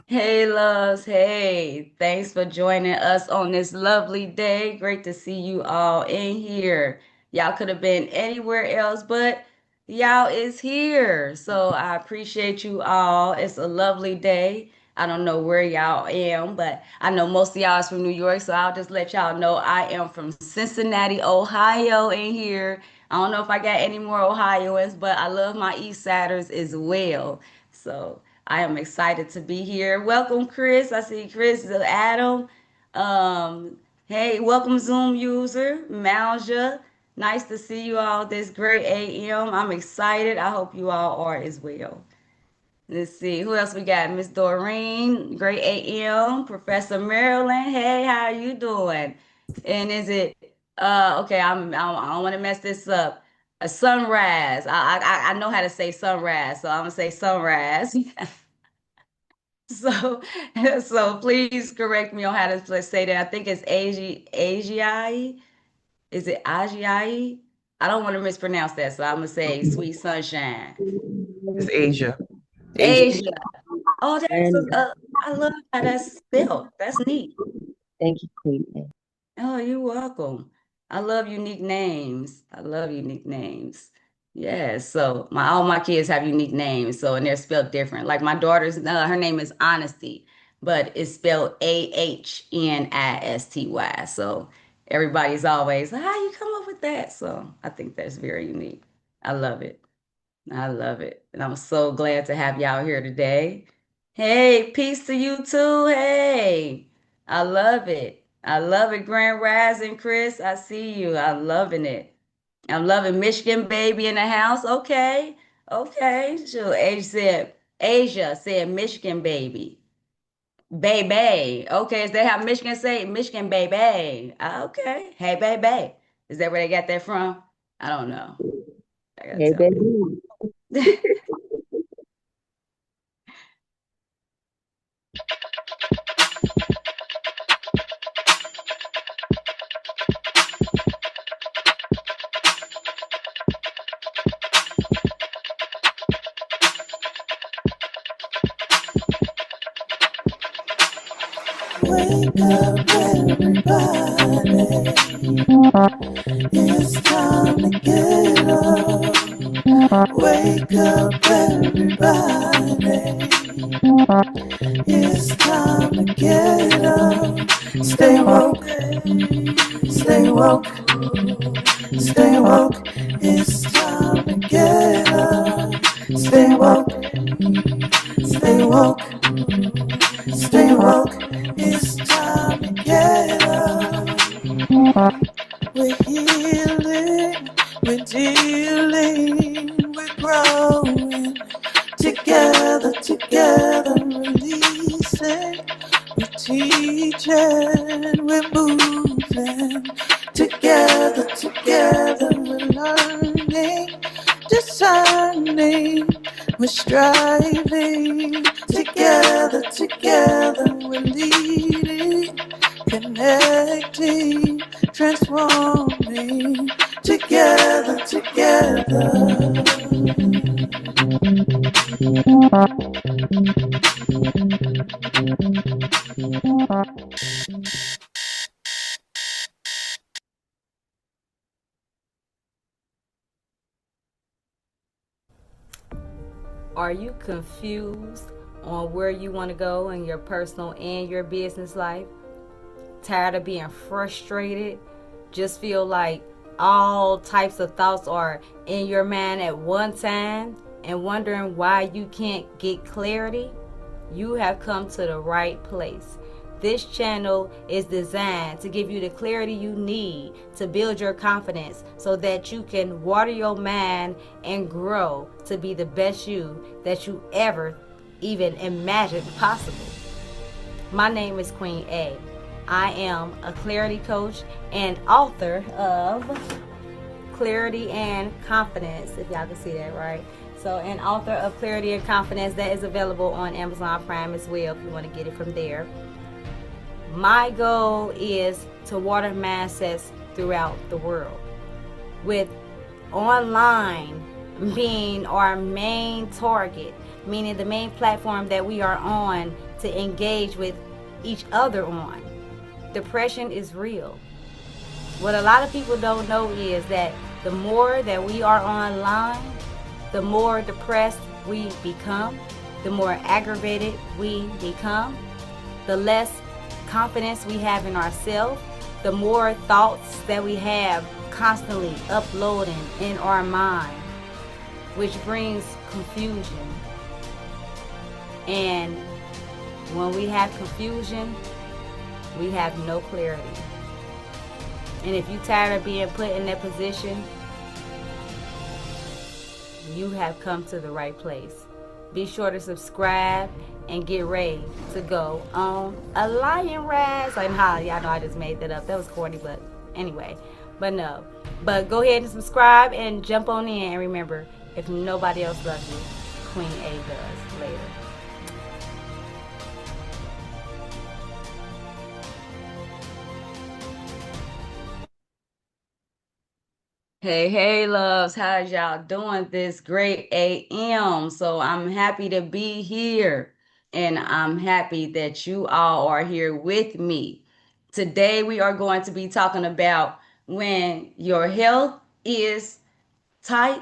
Hey, loves. Hey, thanks for joining us on this lovely day. Great to see you all in here. Y'all could have been anywhere else, but y'all is here. So I appreciate you all. It's a lovely day. I don't know where y'all am, but I know most of y'all is from New York, so I'll just let y'all know I am from Cincinnati, Ohio in here. I don't know if I got any more Ohioans, but I love my East Siders as well. So I am excited to be here. Welcome, Chris. I see Chris, Adam. Um, hey, welcome, Zoom user, Malja. Nice to see you all this great AM. I'm excited. I hope you all are as well. Let's see who else we got. Miss Doreen, great AM. Professor Marilyn. Hey, how are you doing? And is it okay? I don't want to mess this up. A sunrise. I know how to say sunrise, so I'm gonna say sunrise. So, so please correct me on how to say that. I think it's Asiai. Is it Asiai? I don't want to mispronounce that, so I'm gonna say Sweet Sunshine. It's Asia. Asia. Asia. Oh, that's And I love how that's spelled. That's neat. thank you, Queen. Oh, you're welcome. I love unique names. I love unique names. Yes. So all my kids have unique names. So and they're spelled different. Like my daughter's, her name is Honesty, but it's spelled Ahnisty. So everybody's always, how you come up with that? So I think that's very unique. I love it. I love it. And I'm so glad to have y'all here today. Hey, peace to you too. Hey, I love it. I love it. Grand Rising, Chris. I see you. I'm loving it. I'm loving Michigan baby in the house. Okay. Okay. Sure. Asia said Michigan baby. Baby. Okay. Is that how Michigan say it? Michigan baby? Okay. Hey, baby. Is that where they got that from? I don't know. I gotta Hey, tell baby. them. Wake up, everybody. It's time to get up. Wake up, everybody. It's time to get up. Stay woke, stay woke, stay woke. It's time to get up. Stay woke, stay woke, stay woke. It's time to get up. We're healing, we're dealing, we're growing. Together, releasing. We're teaching, we're moving. Together, we're learning, discerning. We're striving. Together, we're leading, connecting, transforming. Together. Are you confused on where you want to go in your personal and your business life? Tired of being frustrated? Just feel like all types of thoughts are in your mind at one time and wondering why you can't get clarity? You have come to the right place. This channel is designed to give you the clarity you need to build your confidence so that you can water your mind and grow to be the best you that you ever even imagined possible. My name is Queen A. I am a clarity coach and author of Clarity and Confidence, if y'all can see that right. So, an author of Clarity and Confidence that is available on Amazon Prime as well if you want to get it from there. My goal is to water mindsets throughout the world, with online being our main target meaning the main platform that we are on to engage with each other on. Depression is real. What a lot of people don't know is that the more that we are online, the more depressed we become, the more aggravated we become, the less confidence we have in ourselves, the more thoughts that we have constantly uploading in our mind, which brings confusion. And when we have confusion, we have no clarity. And if you're tired of being put in that position, you have come to the right place. Be sure to subscribe and get ready to go on a lion ride. Like, y'all know I just made that up. That was corny, but anyway. But no. But go ahead and subscribe and jump on in. And remember, if nobody else loves you, Queen A does. Later. Hey, hey, loves. How's y'all doing this great AM? So I'm happy to be here, and I'm happy that you all are here with me. Today, we are going to be talking about when your health is tight,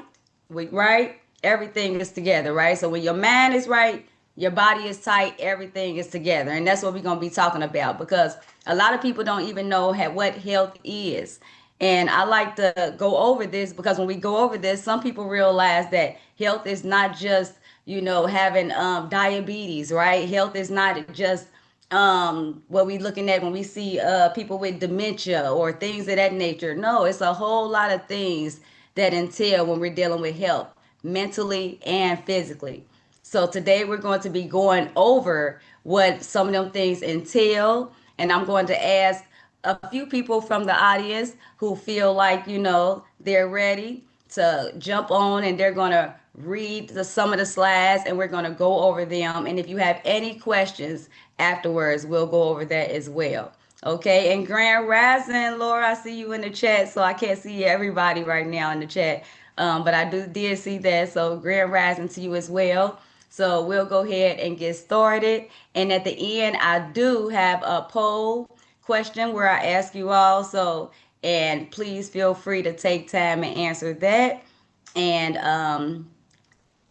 right? Everything is together, right? So when your mind is right, your body is tight, everything is together. And that's what we're going to be talking about because a lot of people don't even know what health is. And I like to go over this because when we go over this, some people realize that health is not just, having diabetes, right? Health is not just what we looking at when we see people with dementia or things of that nature. No, it's a whole lot of things that entail when we're dealing with health, mentally and physically. So today we're going to be going over what some of them things entail, and I'm going to ask a few people from the audience who feel like they're ready to jump on, and they're going to read some of the slides, and we're going to go over them. And if you have any questions afterwards, we'll go over that as well. Okay, and Grand Rising, Laura, I see you in the chat, so I can't see everybody right now in the chat, but I did see that. So Grand Rising to you as well. So we'll go ahead and get started. And at the end, I do have a poll question where I ask you all. So, and please feel free to take time and answer that. And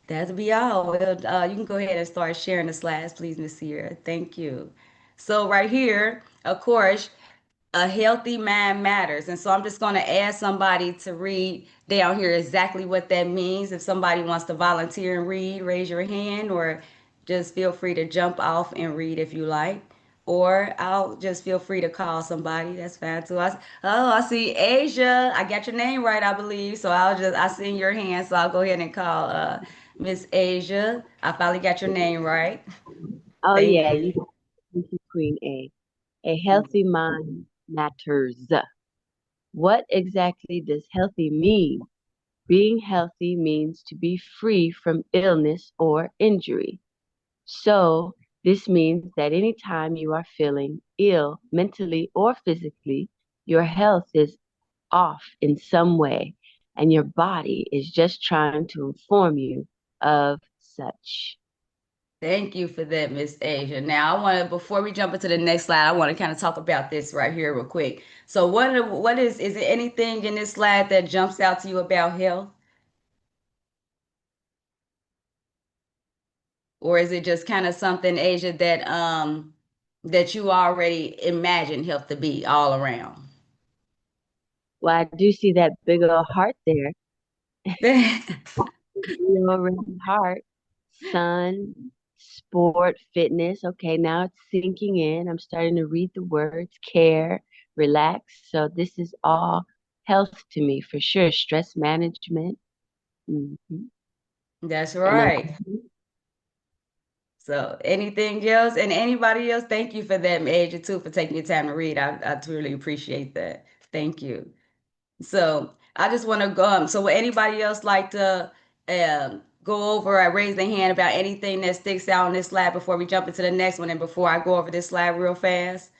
that'll be all. You can go ahead and start sharing the slides, please, Miss Sierra. Thank you. So right here, of course, a healthy mind matters. And so I'm just going to ask somebody to read down here exactly what that means. If somebody wants to volunteer and read, raise your hand, or just feel free to jump off and read if you like. Or I'll just feel free to call somebody. That's fine too. I see Asia. I got your name right, I believe. So I see your hand. So I'll go ahead and call Miss Asia. I finally got your name right. Oh, Thank yeah, you. you thank you, Queen A. A healthy mind matters. What exactly does healthy mean? Being healthy means to be free from illness or injury. So, this means that anytime you are feeling ill mentally or physically, your health is off in some way, and your body is just trying to inform you of such. Thank you for that, Miss Asia. Now, before we jump into the next slide, I want to kind of talk about this right here real quick. So, is there anything in this slide that jumps out to you about health? Or is it just kind of something, Asia, that you already imagine health to be all around? Well, I do see that big old heart there. Real red heart, sun, sport, fitness. Okay, now it's sinking in. I'm starting to read the words care, relax. So this is all health to me for sure. Stress management. hmm That's And then right. So, anything else? And anybody else? Thank you for that, Asia, too, for taking your time to read. I truly appreciate that. Thank you. So I just want to go. So would anybody else like to go over or raise their hand about anything that sticks out on this slide before we jump into the next one and before I go over this slide real fast?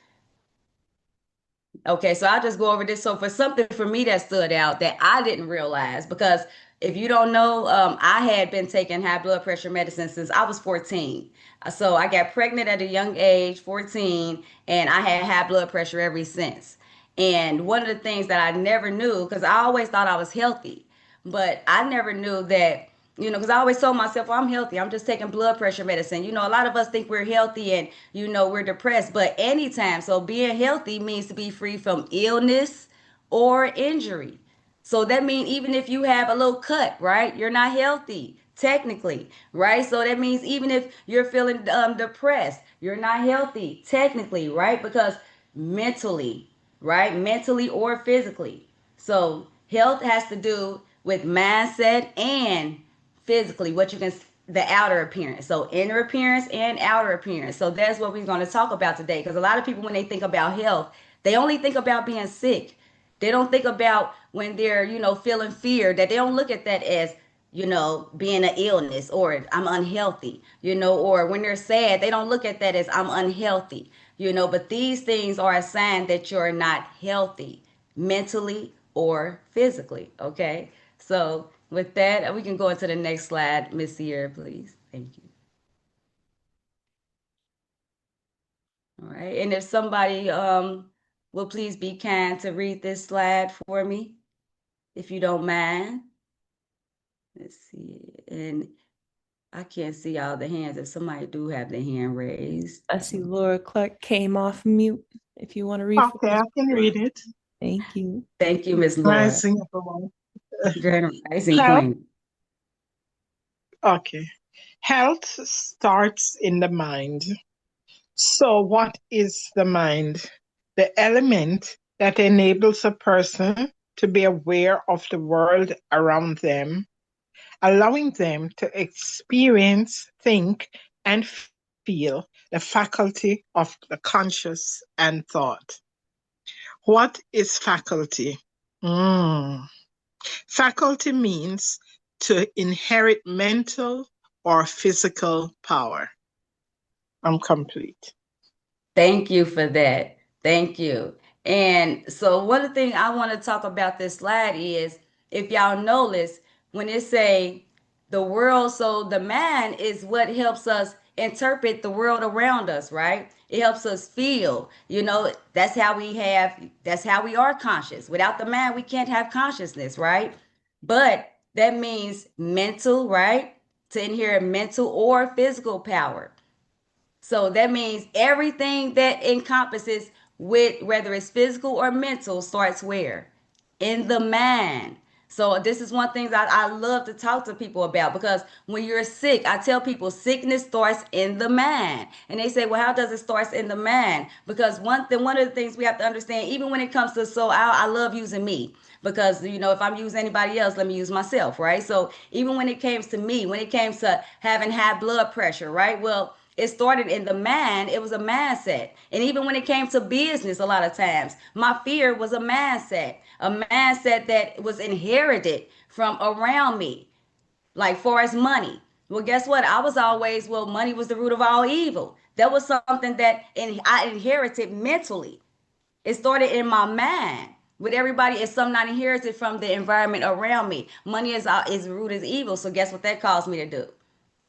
Okay, so I'll just go over this. So for something for me that stood out that I didn't realize because If you don't know, I had been taking high blood pressure medicine since I was 14. So I got pregnant at a young age, 14, and I had high blood pressure ever since. And one of the things that I never knew, because I always thought I was healthy, but I never knew that, because I always told myself, well, I'm healthy. I'm just taking blood pressure medicine. A lot of us think we're healthy and, we're depressed, but anytime. So being healthy means to be free from illness or injury. So that means even if you have a little cut, right, you're not healthy technically, right? So that means even if you're feeling depressed, you're not healthy technically, right? Because mentally, right, mentally or physically. So health has to do with mindset and physically, what you can, the outer appearance. So inner appearance and outer appearance. So that's what we're going to talk about today. Because a lot of people, when they think about health, they only think about being sick. They don't think about when they're, feeling fear, that they don't look at that as, being an illness or I'm unhealthy, or when they're sad, they don't look at that as I'm unhealthy, but these things are a sign that you're not healthy mentally or physically. Okay. So with that, we can go into the next slide, Miss Sierra, please. Thank you. All right. And if somebody will please be kind to read this slide for me, if you don't mind. Let's see. And I can't see all the hands. If somebody do have their hand raised. I see Laura Clark came off mute. If you want to read for Okay, us. I can read it. Thank you. Thank you, Miss Laura. Rising, everyone. Grand Rising Health, Queen. okay. Health starts in the mind. So, what is the mind? The element that enables a person to be aware of the world around them, allowing them to experience, think, and feel the faculty of the conscious and thought. What is faculty? Mm. Faculty means to inherit mental or physical power. I'm complete. Thank you for that. Thank you. And so one of the things I want to talk about this slide is, if y'all notice, when it say the world, so the mind is what helps us interpret the world around us, right? It helps us feel, that's how we are conscious. Without the mind, we can't have consciousness, right? But that means mental, right? To inherit mental or physical power. So that means everything that encompasses with whether it's physical or mental starts where? In the mind. So this is one thing that I love to talk to people about, because when you're sick, I tell people sickness starts in the mind. And they say, well, how does it start in the mind? Because one of the things we have to understand, even when it comes to, so I love using me, because if I'm using anybody else, let me use myself, right? So even when it came to me, when it came to having high blood pressure, right? Well, it started in the mind. It was a mindset. And even when it came to business, a lot of times, my fear was a mindset that was inherited from around me, like far as money. Well, guess what? I was always, well, money was the root of all evil. That was something that I inherited mentally. It started in my mind. With everybody, it's something I inherited from the environment around me. Money is root is evil. So guess what that caused me to do?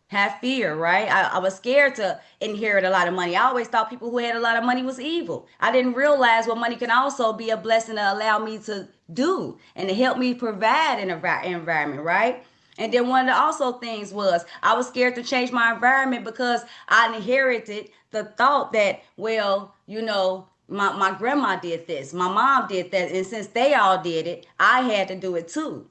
Have fear, right? I was scared to inherit a lot of money. I always thought people who had a lot of money was evil. I didn't realize what money can also be a blessing to allow me to do and to help me provide an environment, right? And then one of the also things was I was scared to change my environment because I inherited the thought that, well, my grandma did this, my mom did that, and since they all did it, I had to do it too.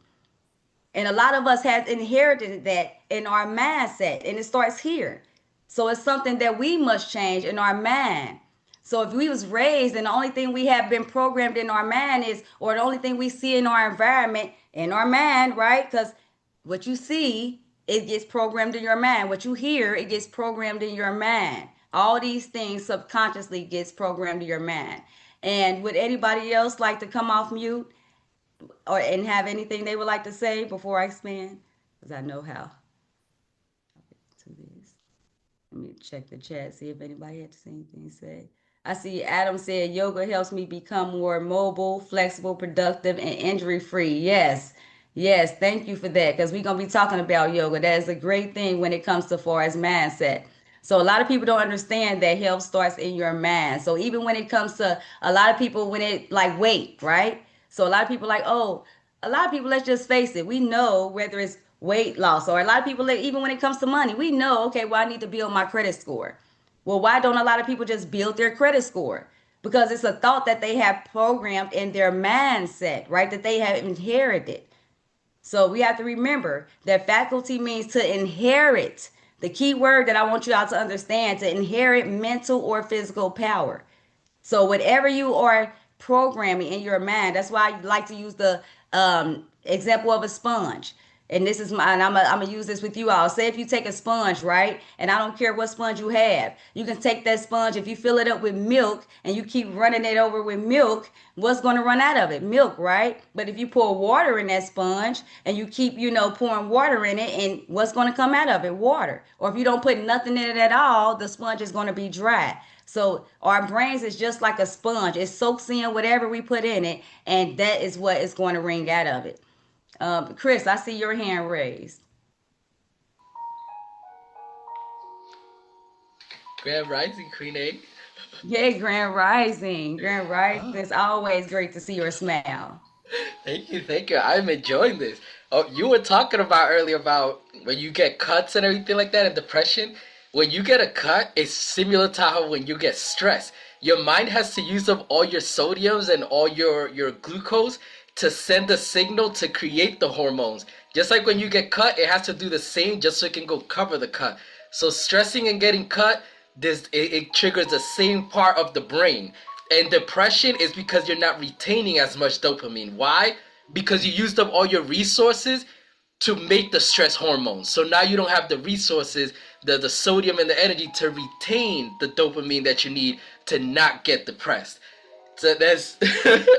And a lot of us has inherited that in our mindset, and it starts here. So it's something that we must change in our mind. So if we was raised and the only thing we have been programmed in our mind is, or the only thing we see in our environment, in our mind, right? Because what you see, it gets programmed in your mind. What you hear, it gets programmed in your mind. All these things subconsciously gets programmed in your mind. And would anybody else like to come off mute or and have anything they would like to say before I expand? Because I know how to this. Let me check the chat, see if anybody had the same thing to say. I see Adam said yoga helps me become more mobile, flexible, productive, and injury free. Yes, Yes, thank you for that because we're gonna be talking about yoga. That is a great thing when it comes to far as mindset. So a lot of people don't understand that health starts in your mind. So even when it comes to a lot of people when it like weight, right? So a lot of people like, oh, a lot of people, let's just face it, we know whether it's weight loss or a lot of people even when it comes to money, we know, okay, well, I need to build my credit score. Well, why don't a lot of people just build their credit score? Because it's a thought that they have programmed in their mindset, right? That they have inherited. So we have to remember that faculty means to inherit. The key word that I want you all to understand, to inherit mental or physical power. So whatever you are programming in your mind, that's why I like to use the example of a sponge. And this is my, and I'm gonna use this with you all. Say if you take a sponge, right? And I don't care what sponge you have, you can take that sponge. If you fill it up with milk and you keep running it over with milk, what's gonna run out of it? Milk, right? But if you pour water in that sponge and you keep, pouring water in it, and what's gonna come out of it? Water. Or if you don't put nothing in it at all, the sponge is gonna be dry. So our brains is just like a sponge. It soaks in whatever we put in it, and that is what is going to wring out of it. Chris, I see your hand raised. Grand Rising, Queen A. Yeah, Grand Rising. Grand Rising. Oh, It's always great to see your smile. thank you, thank you. I'm enjoying this. Oh, you were talking about earlier about when you get cuts and everything like that and depression. When you get a cut, it's similar to how when you get stressed, your mind has to use up all your sodiums and all your glucose to send a signal to create the hormones. Just like when you get cut, it has to do the same just so it can go cover the cut. So stressing and getting cut, it triggers the same part of the brain. And depression is because you're not retaining as much dopamine. Why? Because you used up all your resources to make the stress hormones. So now you don't have the resources, the sodium and the energy to retain the dopamine that you need to not get depressed. So that's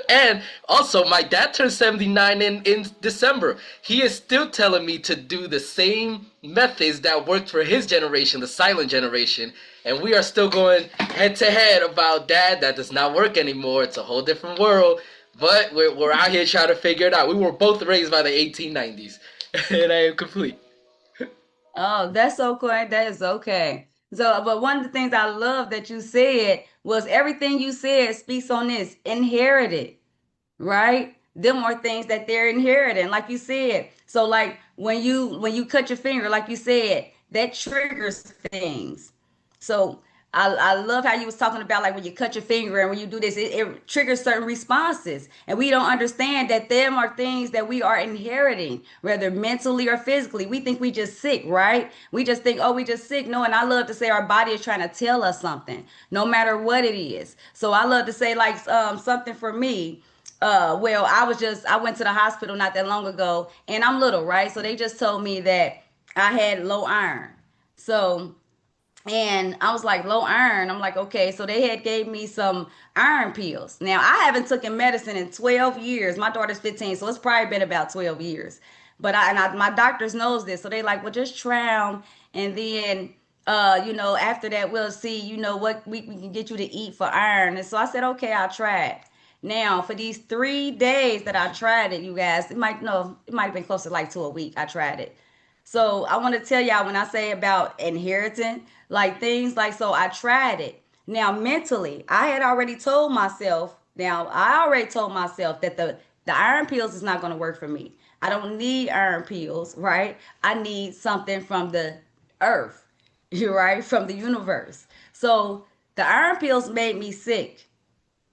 and also my dad turned 79 in December. He is still telling me to do the same methods that worked for his generation, the silent generation. And we are still going head to head about dad. That does not work anymore. It's a whole different world. But we're out here trying to figure it out. We were both raised by the 1890s. And I am complete. Oh, that's okay. That is okay. So, but one of the things I love that you said was everything you said speaks on this inherited. Right? Them are things that they're inheriting, like you said. So like when you cut your finger, like you said, that triggers things. So I love how you was talking about like when you cut your finger and when you do this, it triggers certain responses. And we don't understand that them are things that we are inheriting, whether mentally or physically. We think we just sick, right? We just think, oh, we just sick. No, and I love to say our body is trying to tell us something, no matter what it is. So I love to say like something for me. Well, I went to the hospital not that long ago, and I'm little, right? So they just told me that I had low iron. So and I was like low iron. I'm like, okay. So they had gave me some iron pills. Now I haven't taken medicine in 12 years. My daughter's 15, so it's probably been about 12 years. But my doctors knows this, so they like, well, just try them, and then after that we'll see, what we can get you to eat for iron. And so I said, okay, I'll try it. Now, for these 3 days that I tried it, you guys, it might have been closer like to a week. I tried it. So I want to tell y'all when I say about inheriting, like things like, so I tried it. Now mentally, I had already told myself, that the iron pills is not going to work for me. I don't need iron pills, right? I need something from the earth, you right, from the universe. So the iron pills made me sick.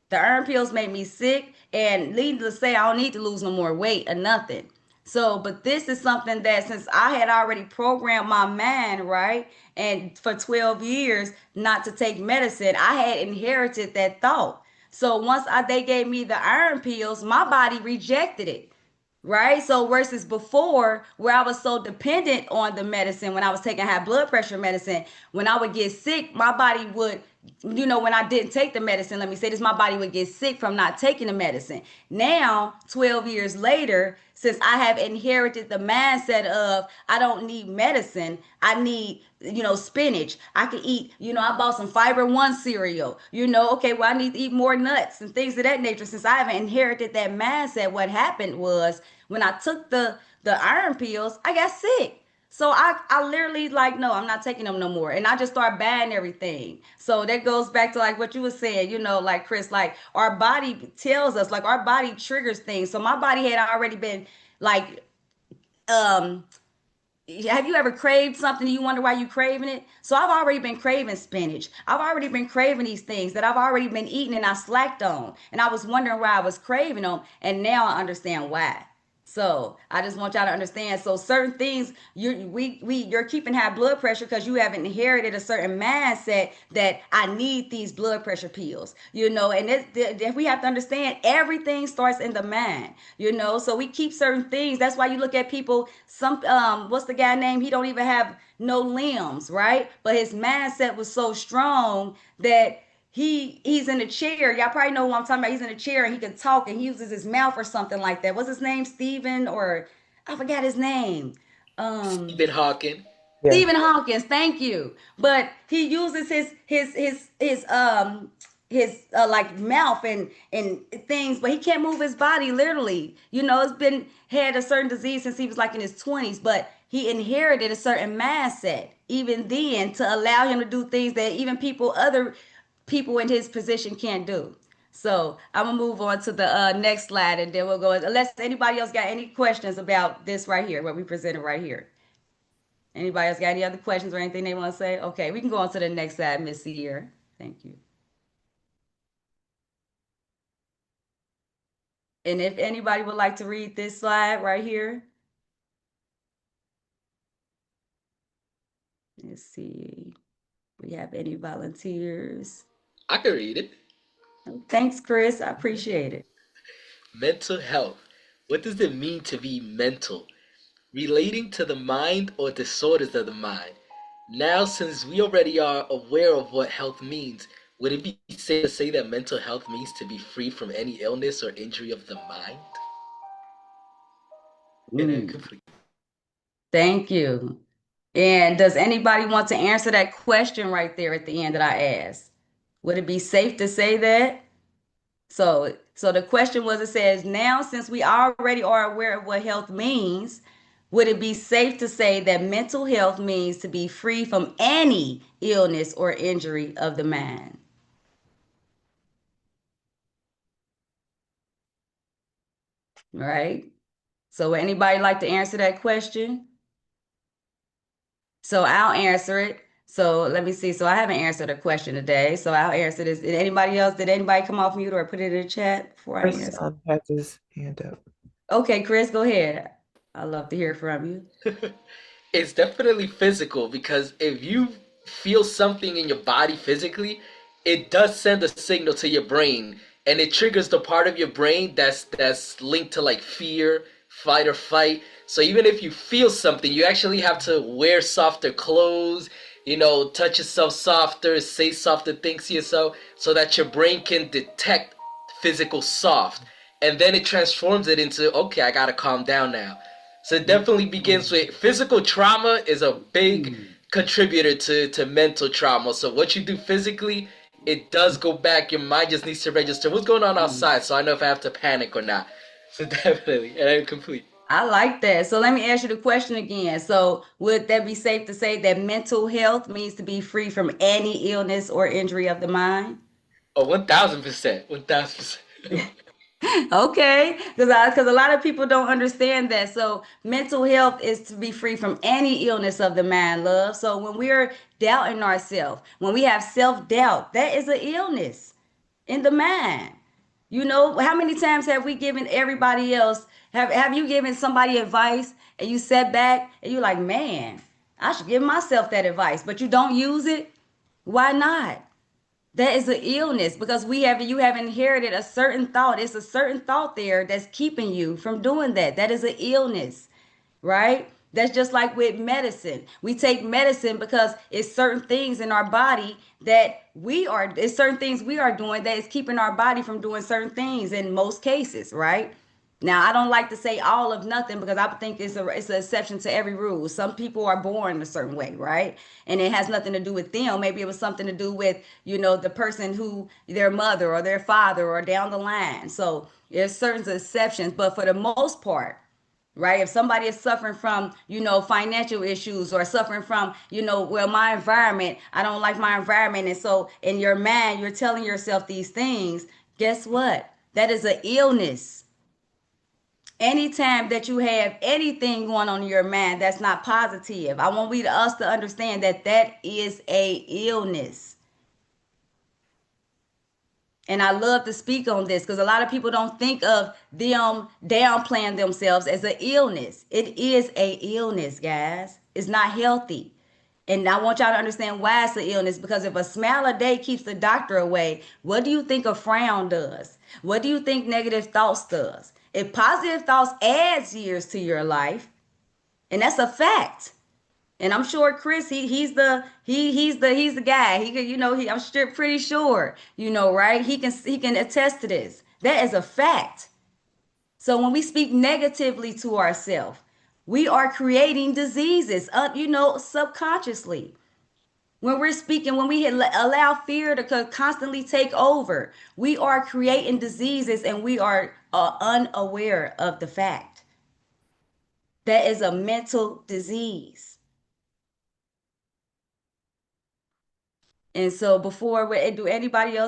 The iron pills made me sick, and needless to say, I don't need to lose no more weight or nothing. So, but this is something that since I had already programmed my mind, right, and for 12 years not to take medicine, I had inherited that thought. So they gave me the iron pills, my body rejected it. Right? So versus before, where I was so dependent on the medicine when I was taking high blood pressure medicine, when I would get sick, my body would, when I didn't take the medicine, let me say this, my body would get sick from not taking the medicine. Now, 12 years later, since I have inherited the mindset of I don't need medicine, I need, spinach. I can eat, I bought some Fiber One cereal, okay, well, I need to eat more nuts and things of that nature. Since I haven't inherited that mindset, what happened was When I took the iron pills, I got sick. So I literally like, no, I'm not taking them no more. And I just start buying everything. So that goes back to like what you were saying, like Chris, like our body tells us, like our body triggers things. So my body had already been like, um, have you ever craved something and you wonder why you craving it? So I've already been craving spinach. I've already been craving these things that I've already been eating and I slacked on. And I was wondering why I was craving them. And now I understand why. So I just want y'all to understand. So certain things you're keeping high blood pressure because you have inherited a certain mindset that I need these blood pressure pills, and we have to understand everything starts in the mind, so we keep certain things. That's why you look at people, what's the guy name? He don't even have no limbs, right? But his mindset was so strong that he's in a chair. Y'all probably know who I'm talking about. He's in a chair and he can talk and he uses his mouth or something like that. What's his name? Steven, or I forgot his name. Um Stephen Hawking. Yeah. Stephen Hawkins, thank you. But he uses his like mouth and things, but he can't move his body literally. It's been had a certain disease since he was like in his 20s, but he inherited a certain mindset even then to allow him to do things that even other people in his position can't do. So I'm gonna move on to the next slide, and then we'll go. Unless anybody else got any questions about this right here, what we presented right here. Anybody else got any other questions or anything they want to say? Okay, we can go on to the next slide, Miss Sierra. Thank you. And if anybody would like to read this slide right here, let's see. We have any volunteers? I can read it. Oh, thanks, Chris. I appreciate it. Mental health. What does it mean to be mental? Relating to the mind or disorders of the mind. Now, since we already are aware of what health means, would it be safe to say that mental health means to be free from any illness or injury of the mind? And then Mm, complete. thank you. And does anybody want to answer that question right there at the end that I asked? Would it be safe to say that? So the question was, it says, now since we already are aware of what health means, would it be safe to say that mental health means to be free from any illness or injury of the mind? Right? So would anybody like to answer that question? So I'll answer it. So let me see. So I haven't answered a question today. So I'll answer this. Did anybody else? Did anybody come off mute or put it in the chat before I Chris answer? has his hand up. Okay, Chris, go ahead. I'd love to hear from you. It's definitely physical because if you feel something in your body physically, it does send a signal to your brain and it triggers the part of your brain that's linked to like fear, fight or fight. So even if you feel something, you actually have to wear softer clothes, touch yourself softer, say softer things to yourself so that your brain can detect physical soft. And then it transforms it into, okay, I gotta calm down now. So it definitely begins with physical trauma is a big contributor to mental trauma. So what you do physically, it does go back. Your mind just needs to register what's going on outside so I know if I have to panic or not. So definitely, and I'm complete. I like that. So let me ask you the question again. So would that be safe to say that mental health means to be free from any illness or injury of the mind? Oh, 1000%. 1000%. Okay, because a lot of people don't understand that. So mental health is to be free from any illness of the mind, love. So when we're doubting ourselves, when we have self-doubt, that is an illness in the mind. How many times have we given everybody else, have you given somebody advice and you sat back and you're like, man, I should give myself that advice, but you don't use it? Why not? That is an illness because you have inherited a certain thought. It's a certain thought there that's keeping you from doing that. That is an illness, right? That's just like with medicine. We take medicine because it's certain things in our body it's certain things we are doing that is keeping our body from doing certain things in most cases, right? Now, I don't like to say all of nothing because I think it's an exception to every rule. Some people are born a certain way, right? And it has nothing to do with them. Maybe it was something to do with, the person who their mother or their father or down the line. So there's certain exceptions, but for the most part, right? If somebody is suffering from, financial issues or suffering from, well, my environment, I don't like my environment. And so in your mind, you're telling yourself these things. Guess what? That is an illness. Anytime that you have anything going on in your mind that's not positive, I want us to understand that that is a illness. And I love to speak on this because a lot of people don't think of them downplaying themselves as an illness. It is a illness, guys. It's not healthy. And I want y'all to understand why it's an illness, because if a smile a day keeps the doctor away, what do you think a frown does? What do you think negative thoughts does? If positive thoughts adds years to your life, and that's a fact. And I'm sure Chris, he's the guy. He could, I'm sure, pretty sure, right? He can attest to this. That is a fact. So when we speak negatively to ourselves, we are creating diseases, subconsciously. When we're speaking, when we allow fear to constantly take over, we are creating diseases, and we are unaware of the fact. That is a mental disease. And so before we, do anybody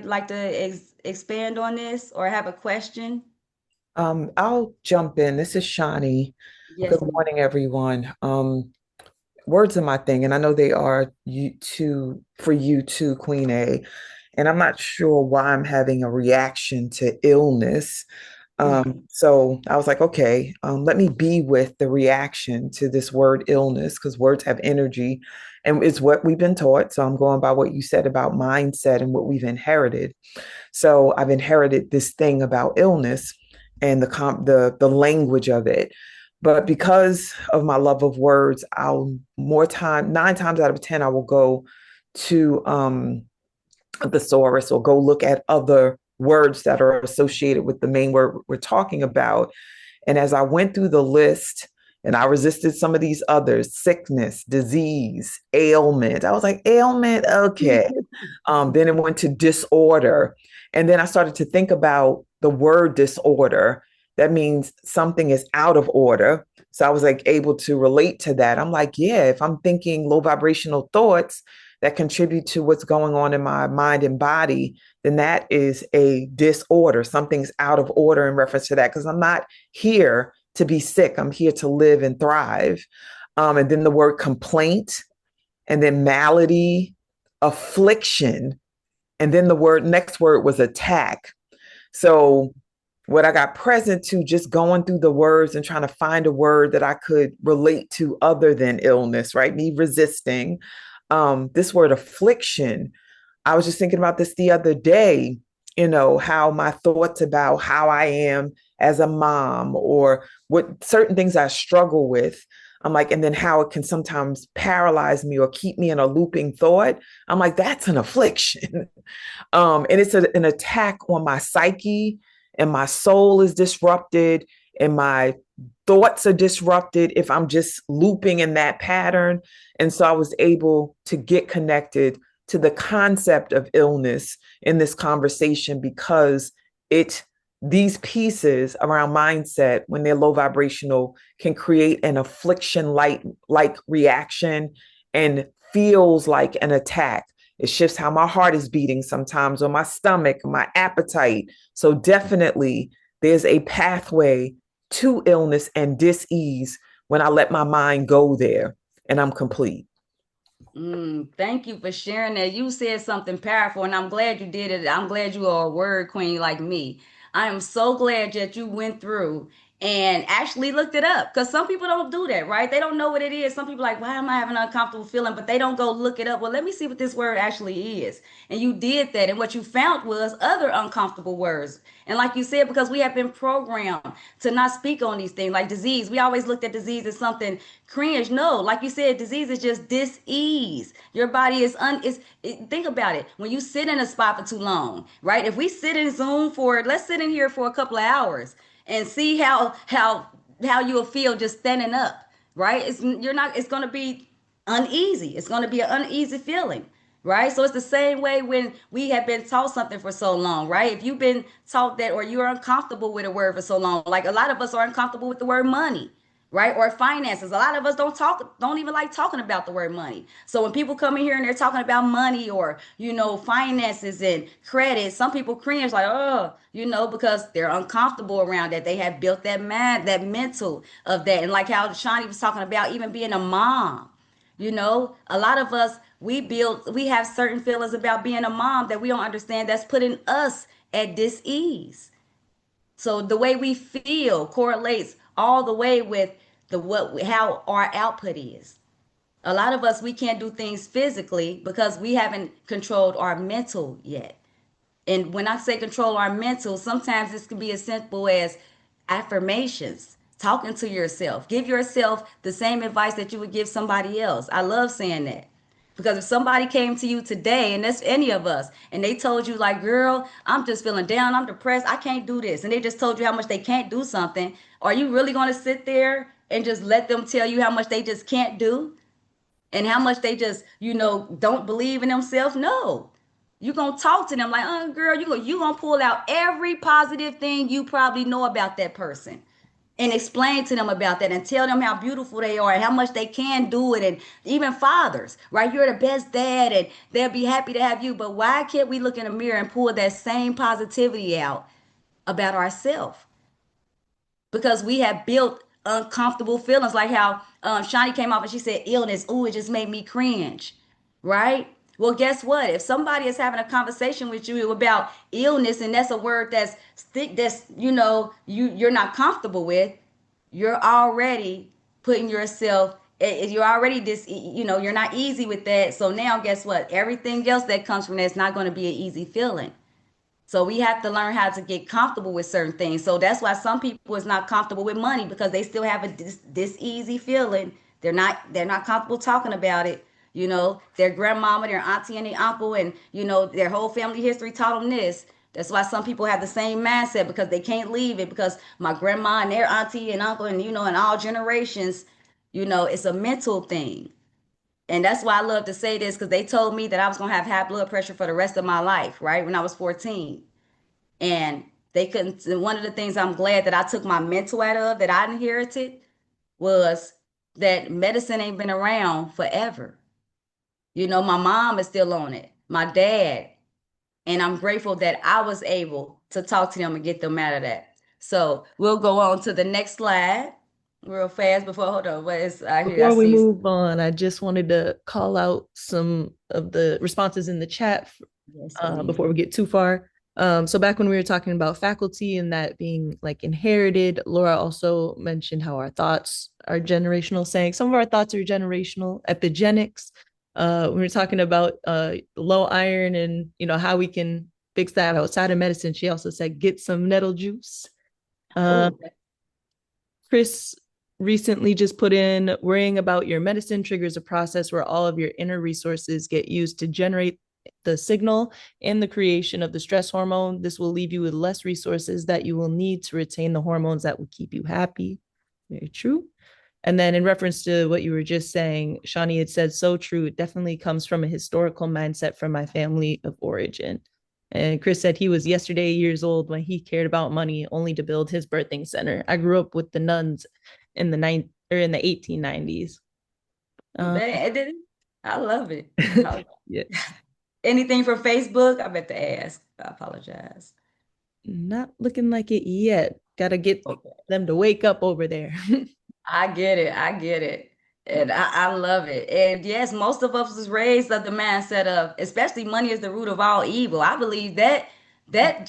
like to expand on this or have a question? I'll jump in. This is Shani. Good Yes, ma'am. morning, everyone. Words are my thing, and I know they are for you too, Queen A. And I'm not sure why I'm having a reaction to illness. So I was like, okay, let me be with the reaction to this word illness, because words have energy and it's what we've been taught. So I'm going by what you said about mindset and what we've inherited. So I've inherited this thing about illness and the language of it. But because of my love of words, I'll 9 times out of 10, I will go to a thesaurus or go look at other words that are associated with the main word we're talking about. And as I went through the list, and I resisted some of these others: sickness, disease, ailment. I was like, ailment, okay. Then it went to disorder. And then I started to think about the word disorder. That means something is out of order. So I was like able to relate to that. I'm like, yeah, if I'm thinking low vibrational thoughts that contribute to what's going on in my mind and body, then that is a disorder. Something's out of order in reference to that, because I'm not here to be sick. I'm here to live and thrive. And then the word complaint, and then malady, affliction, and then the next word was attack. So what I got present to, just going through the words and trying to find a word that I could relate to other than illness, right? Me resisting this word affliction. I was just thinking about this the other day, how my thoughts about how I am as a mom or what certain things I struggle with. I'm like, and then how it can sometimes paralyze me or keep me in a looping thought. I'm like, that's an affliction. And it's an attack on my psyche, and my soul is disrupted, and my thoughts are disrupted if I'm just looping in that pattern. And so I was able to get connected to the concept of illness in this conversation, because these pieces around mindset, when they're low vibrational, can create an affliction like reaction and feels like an attack. It shifts how my heart is beating sometimes, or my stomach, my appetite. So definitely there's a pathway to illness and dis-ease when I let my mind go there, and I'm complete. Thank you for sharing that. You said something powerful, and I'm glad you did it. I'm glad you are a word queen like me. I am so glad that you went through and actually looked it up, because some people don't do that, right? They don't know what it is. Some people are like, why am I having an uncomfortable feeling? But they don't go look it up. Well, let me see what this word actually is. And you did that. And what you found was other uncomfortable words. And like you said, because we have been programmed to not speak on these things, like disease. We always looked at disease as something cringe. No, like you said, disease is just dis-ease. Your body think about it. When you sit in a spot for too long, right? If we sit in Zoom let's sit in here for a couple of hours and see how you'll feel just standing up, right? It's going to be uneasy. It's going to be an uneasy feeling. right? So it's the same way when we have been taught something for so long, right? If you've been taught that or you're uncomfortable with a word for so long, like a lot of us are uncomfortable with the word money, right? Or finances. A lot of us don't even like talking about the word money. So when people come in here and they're talking about money or, finances and credit, some people cringe like, oh, because they're uncomfortable around that. They have built that mental of that. And like how Shawnee was talking about even being a mom. A lot of us, we have certain feelings about being a mom that we don't understand that's putting us at dis-ease. So the way we feel correlates all the way with how our output is. A lot of us, we can't do things physically because we haven't controlled our mental yet. And when I say control our mental, sometimes this can be as simple as affirmations, talking to yourself. Give yourself the same advice that you would give somebody else. I love saying that. Because if somebody came to you today, and that's any of us, and they told you, like, girl, I'm just feeling down, I'm depressed, I can't do this, and they just told you how much they can't do something, are you really going to sit there and just let them tell you how much they just can't do? And how much they just, don't believe in themselves? No. You gonna talk to them like, girl, you gonna pull out every positive thing you probably know about that person and explain to them about that and tell them how beautiful they are and how much they can do it. And even fathers, right? You're the best dad and they'll be happy to have you. But why can't we look in the mirror and pull that same positivity out about ourselves? Because we have built uncomfortable feelings, like how Shawnee came off and she said illness. Ooh, it just made me cringe, right? Well, guess what? If somebody is having a conversation with you about illness, and that's a word that's you're not comfortable with, you're already putting yourself. You're already this. You're not easy with that. So now, guess what? Everything else that comes from that's not going to be an easy feeling. So we have to learn how to get comfortable with certain things. So that's why some people is not comfortable with money because they still have this easy feeling. They're not comfortable talking about it. Their grandmama, their auntie, and their uncle, and their whole family history taught them this. That's why some people have the same mindset because they can't leave it because my grandma and their auntie and uncle and in all generations, it's a mental thing. And that's why I love to say this because they told me that I was gonna have high blood pressure for the rest of my life, right? When I was 14. And they couldn't, and one of the things I'm glad that I took my mental out of that I inherited was that medicine ain't been around forever. My mom is still on it, my dad, and I'm grateful that I was able to talk to them and get them out of that. So we'll go on to the next slide real fast before, hold on, what is I hear I Before we see. move on, I just wanted to call out some of the responses in the chat Yes, ma'am. before we get too far. So back when we were talking about faculty and that being like inherited, Laura also mentioned how our thoughts are generational, saying some of our thoughts are generational, epigenetics. We were talking about low iron and how we can fix that outside of medicine. She also said get some nettle juice. Uh, Oh, Chris recently just put in worrying about your medicine triggers a process where all of your inner resources get used to generate the signal and the creation of the stress hormone. This will leave you with less resources that you will need to retain the hormones that will keep you happy. Very true. And then in reference to what you were just saying, Shawnee had said so true. It definitely comes from a historical mindset from my family of origin. And Chris said he was yesterday years old when he cared about money only to build his birthing center. I grew up with the nuns in the 1890s. man, it didn't. I love it. Yes. Anything from Facebook? I meant to ask. I apologize. Not looking like it yet. Gotta get Okay. them to wake up over there. I get it. I get it. And I love it. And yes, most of us was raised of the mindset of, especially money is the root of all evil. I believe that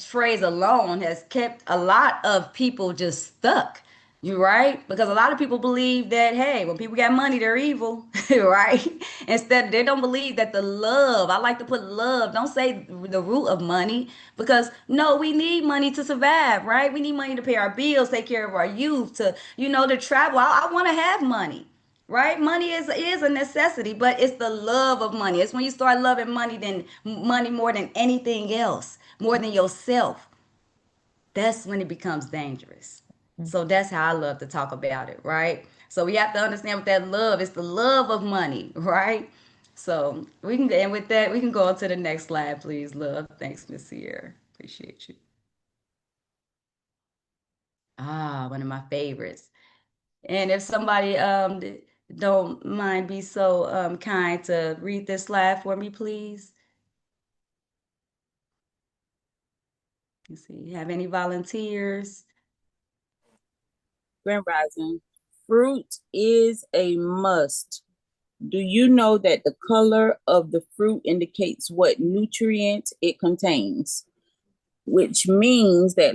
phrase alone has kept a lot of people just stuck. You right? Because a lot of people believe that, hey, when people got money, they're evil, right? Instead, they don't believe that the love, I like to put love, don't say the root of money, because no, we need money to survive, right? We need money to pay our bills, take care of our youth, to travel. I want to have money, right? Money is a necessity, but it's the love of money. It's when you start loving money more than anything else, more than yourself. That's when it becomes dangerous. So that's how I love to talk about it, right? So we have to understand what that love is, the love of money, right? So we can, and with that, we can go on to the next slide, please, love. Thanks, Miss Sierra. Appreciate you. Ah, one of my favorites. And if somebody don't mind, be so kind to read this slide for me, please. You see, have any volunteers? Grand Rising. Fruit is a must. Do you know that the color of the fruit indicates what nutrient it contains? Which means that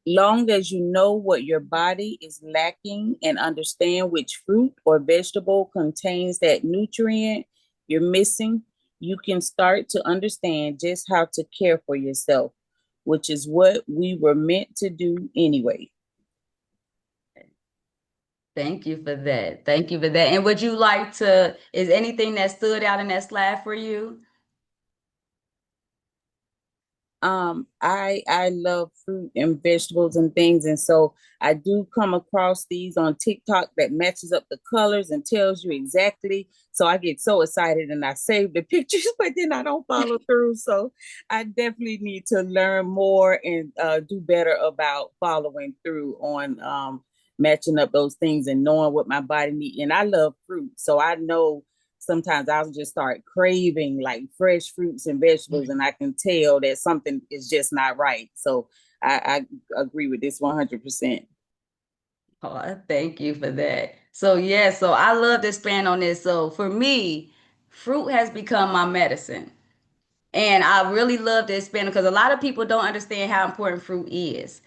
long as you know what your body is lacking and understand which fruit or vegetable contains that nutrient you're missing, you can start to understand just how to care for yourself, which is what we were meant to do anyway. Thank you for that. Thank you for that. And would you like to, is anything that stood out in that slide for you? I love fruit and vegetables and things, and so I do come across these on TikTok that matches up the colors and tells you exactly. So I get so excited and I save the pictures, but then I don't follow through. So I definitely need to learn more and do better about following through on matching up those things and knowing what my body needs. And I love fruit, so I know sometimes I'll just start craving like fresh fruits and vegetables, and I can tell that something is just not right. So I agree with this 100%. Oh, thank you for that. So yeah, so I love to expand on this. So for me, fruit has become my medicine. And I really love to expand because a lot of people don't understand how important fruit is.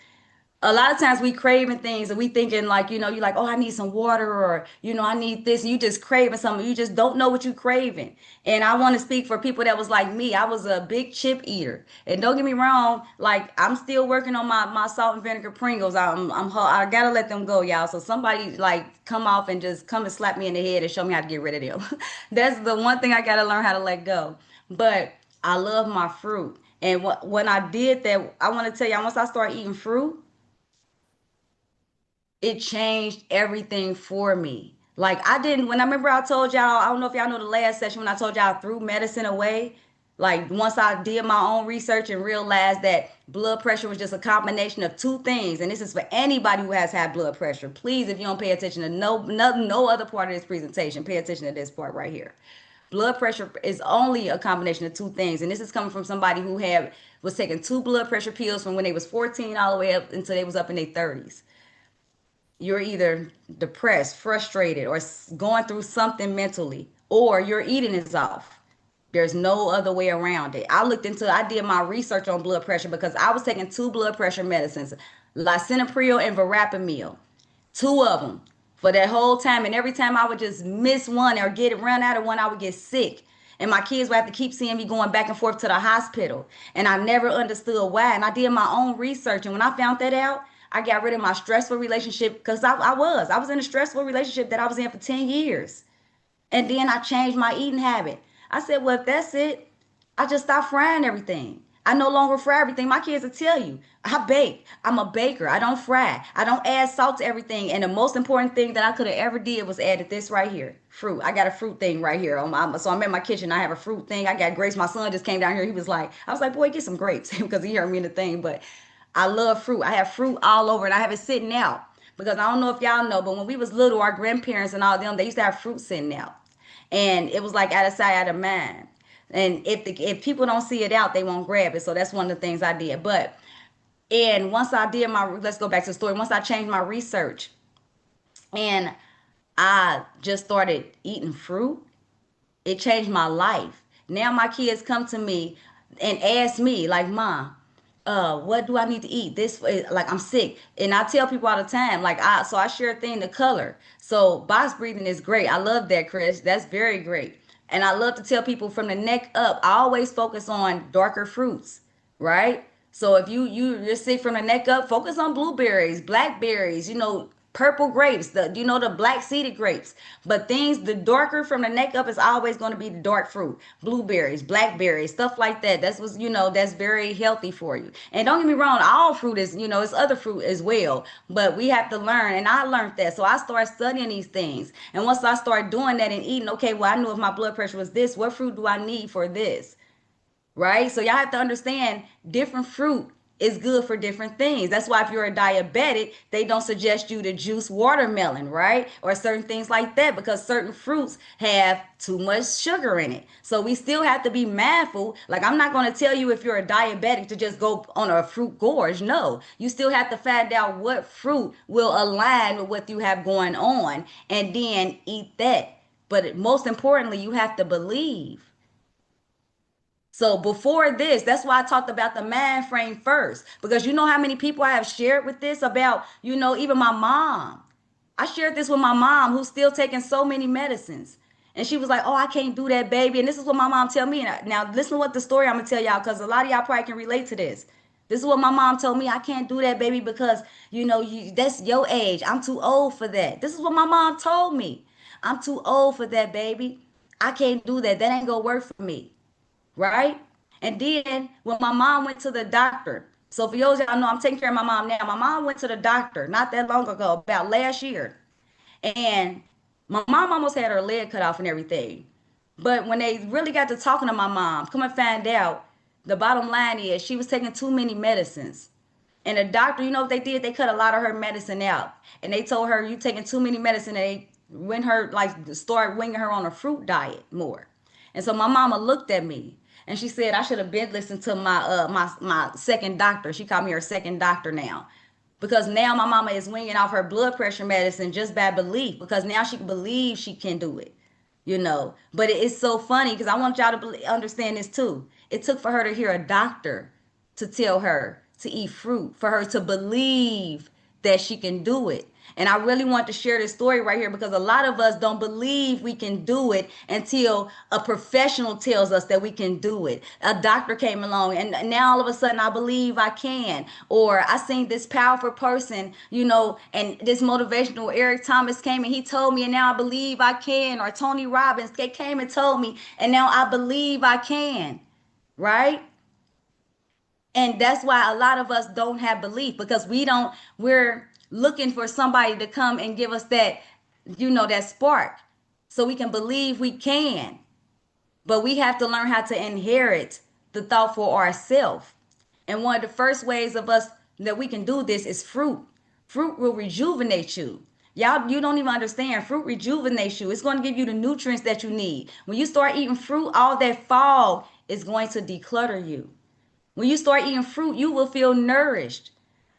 A lot of times we craving things and we thinking like, you like, oh, I need some water or, I need this. You just craving something. You just don't know what you craving. And I want to speak for people that was like me. I was a big chip eater. And don't get me wrong, like I'm still working on my salt and vinegar Pringles. I gotta let them go, y'all. So somebody like come off and just come and slap me in the head and show me how to get rid of them. That's the one thing I gotta learn how to let go. But I love my fruit. And when I did that, I want to tell y'all, once I started eating fruit, it changed everything for me. Like I didn't when I remember I told y'all, I don't know if y'all know the last session when I told y'all I threw medicine away. Like once I did my own research and realized that blood pressure was just a combination of two things, and this is for anybody who has high blood pressure. Please, if you don't pay attention to no other part of this presentation, pay attention to this part right here. Blood pressure is only a combination of two things, and this is coming from somebody who had was taking two blood pressure pills from when they was 14 all the way up until they was up in their 30s. You're either depressed, frustrated, or going through something mentally, or your eating is off. There's no other way around it. I did my research on blood pressure because I was taking two blood pressure medicines, lisinopril and verapamil, two of them for that whole time. And every time I would just miss one or get run out of one, I would get sick. And my kids would have to keep seeing me going back and forth to the hospital. And I never understood why. And I did my own research. And when I found that out, I got rid of my stressful relationship because I was in a stressful relationship that I was in for 10 years. And then I changed my eating habit. I said, well, if that's it, I just stopped frying everything. I no longer fry everything. My kids will tell you, I bake. I'm a baker. I don't fry. I don't add salt to everything. And the most important thing that I could have ever did was added this right here, fruit. I got a fruit thing right here. So I'm in my kitchen. I have a fruit thing. I got grapes. My son just came down here. I was like, boy, get some grapes because he heard me in the thing. But I love fruit. I have fruit all over, and I have it sitting out because I don't know if y'all know, but when we was little, our grandparents and all them, they used to have fruit sitting out, and it was like out of sight, out of mind. And if people don't see it out, they won't grab it. So that's one of the things I did. And once I did let's go back to the story. Once I changed my research, and I just started eating fruit, it changed my life. Now my kids come to me and ask me, like, Mom, what do I need to eat? Like I'm sick. And I tell people all the time, I share a thing, the color. So box breathing is great. I love that, Chris. That's very great. And I love to tell people from the neck up, I always focus on darker fruits, right? So if you're sick from the neck up, focus on blueberries, blackberries, Purple grapes, the black seeded grapes. But things the darker from the neck up is always going to be the dark fruit. Blueberries, blackberries, stuff like that. That's what's, that's very healthy for you. And don't get me wrong, all fruit is, it's other fruit as well. But we have to learn, and I learned that. So I started studying these things. And once I started doing that and eating, okay, well, I knew if my blood pressure was this, what fruit do I need for this? Right? So y'all have to understand different fruit is good for different things. That's why if you're a diabetic, they don't suggest you to juice watermelon, right? Or certain things like that because certain fruits have too much sugar in it. So we still have to be mindful. Like I'm not going to tell you if you're a diabetic to just go on a fruit gorge. No, you still have to find out what fruit will align with what you have going on and then eat that. But most importantly, you have to believe. So before this, that's why I talked about the mind frame first. Because you know how many people I have shared with this about, even my mom. I shared this with my mom who's still taking so many medicines. And she was like, oh, I can't do that, baby. And this is what my mom tell me. Now listen to what the story I'm going to tell y'all because a lot of y'all probably can relate to this. This is what my mom told me. I can't do that, baby, because, that's your age. I'm too old for that. This is what my mom told me. I'm too old for that, baby. I can't do that. That ain't going to work for me, right? And then when my mom went to the doctor, so for those y'all know, I'm taking care of my mom now. My mom went to the doctor not that long ago, about last year, and my mom almost had her leg cut off and everything. But when they really got to talking to my mom, come and find out, the bottom line is she was taking too many medicines. And the doctor, you know what they did? They cut a lot of her medicine out. And they told her, you taking too many medicine. And they went her, like, start winging her on a fruit diet more. And so my mama looked at me and she said, I should have been listening to my second doctor. She called me her second doctor now. Because now my mama is winging off her blood pressure medicine just by belief. Because now she believes she can do it. But it's so funny because I want y'all to understand this too. It took for her to hear a doctor to tell her to eat fruit, for her to believe that she can do it. And I really want to share this story right here because a lot of us don't believe we can do it until a professional tells us that we can do it. A doctor came along and now all of a sudden I believe I can. Or I seen this powerful person, and this motivational Eric Thomas came and he told me and now I believe I can. Or Tony Robbins, they came and told me and now I believe I can. Right? And that's why a lot of us don't have belief because we're looking for somebody to come and give us that spark so we can believe we can. But we have to learn how to inherit the thought for ourselves. And one of the first ways of us that we can do this is fruit. Fruit will rejuvenate you. Y'all, you don't even understand. Fruit rejuvenates you. It's going to give you the nutrients that you need. When you start eating fruit, all that fog is going to declutter you. When you start eating fruit, you will feel nourished.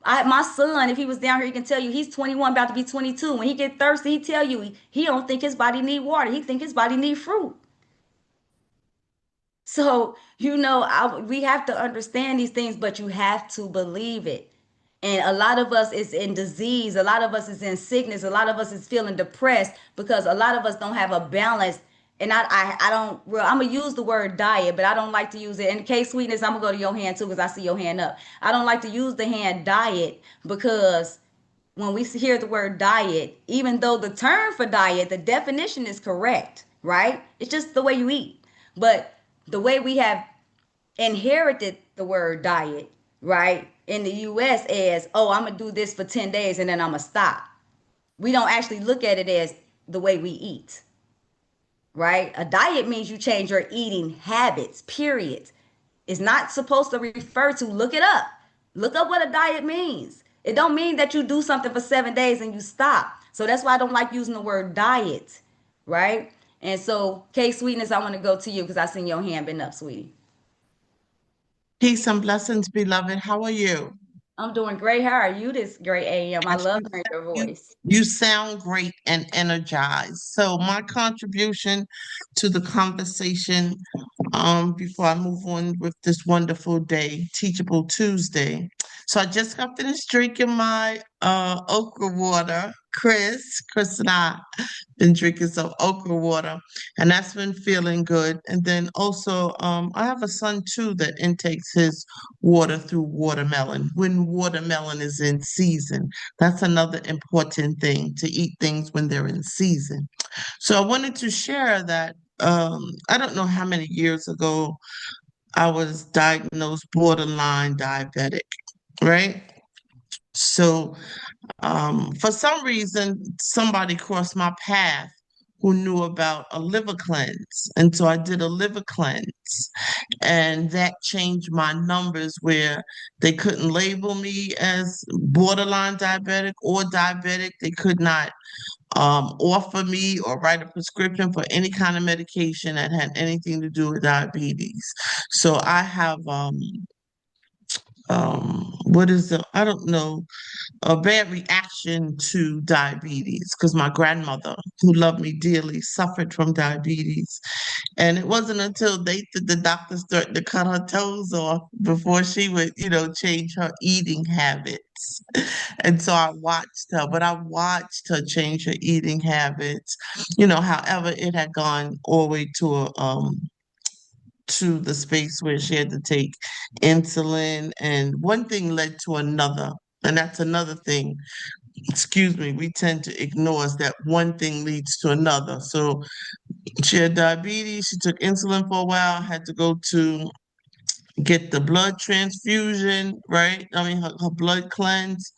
My son, if he was down here, he can tell you he's 21, about to be 22. When he get thirsty, he tell you he don't think his body need water. He think his body need fruit. So, we have to understand these things, but you have to believe it. And a lot of us is in disease. A lot of us is in sickness. A lot of us is feeling depressed because a lot of us don't have a balance. And I don't, well, I'm going to use the word diet, but I don't like to use it. In case sweetness, I'm going to go to your hand too because I see your hand up. I don't like to use the hand diet because when we hear the word diet, even though the term for diet, the definition is correct, right? It's just the way you eat. But the way we have inherited the word diet, right, in the US as, oh, I'm going to do this for 10 days and then I'm going to stop. We don't actually look at it as the way we eat, right? A diet means you change your eating habits, period. It's not supposed to refer to, look it up. Look up what a diet means. It don't mean that you do something for 7 days and you stop. So that's why I don't like using the word diet, right? And so, K Sweetness, I want to go to you because I seen your hand been up, sweetie. Peace and blessings, beloved. How are you? I'm doing great. How are you this great AM? I love hearing your You, voice. you sound great and energized. So, my contribution to the conversation before I move on with this wonderful day, Teachable Tuesday. So I just got finished drinking my okra water. Chris and I been drinking some okra water, and that's been feeling good. And then also, I have a son too that intakes his water through watermelon when watermelon is in season. That's another important thing to eat things when they're in season. So I wanted to share that I don't know how many years ago I was diagnosed borderline diabetic, right? So for some reason, somebody crossed my path who knew about a liver cleanse. And so I did a liver cleanse, and that changed my numbers where they couldn't label me as borderline diabetic or diabetic. They could not offer me or write a prescription for any kind of medication that had anything to do with diabetes. So I have what is the I don't know, a bad reaction to diabetes because my grandmother, who loved me dearly, suffered from diabetes. And it wasn't until the doctor started to cut her toes off before she would, change her eating habits. And so I watched her, but I watched her change her eating habits. However, it had gone all the way to the space where she had to take insulin, and one thing led to another. And that's another thing, excuse me, we tend to ignore is that one thing leads to another. So she had diabetes, she took insulin for a while, had to go to get the blood transfusion, right? I mean, her blood cleanse.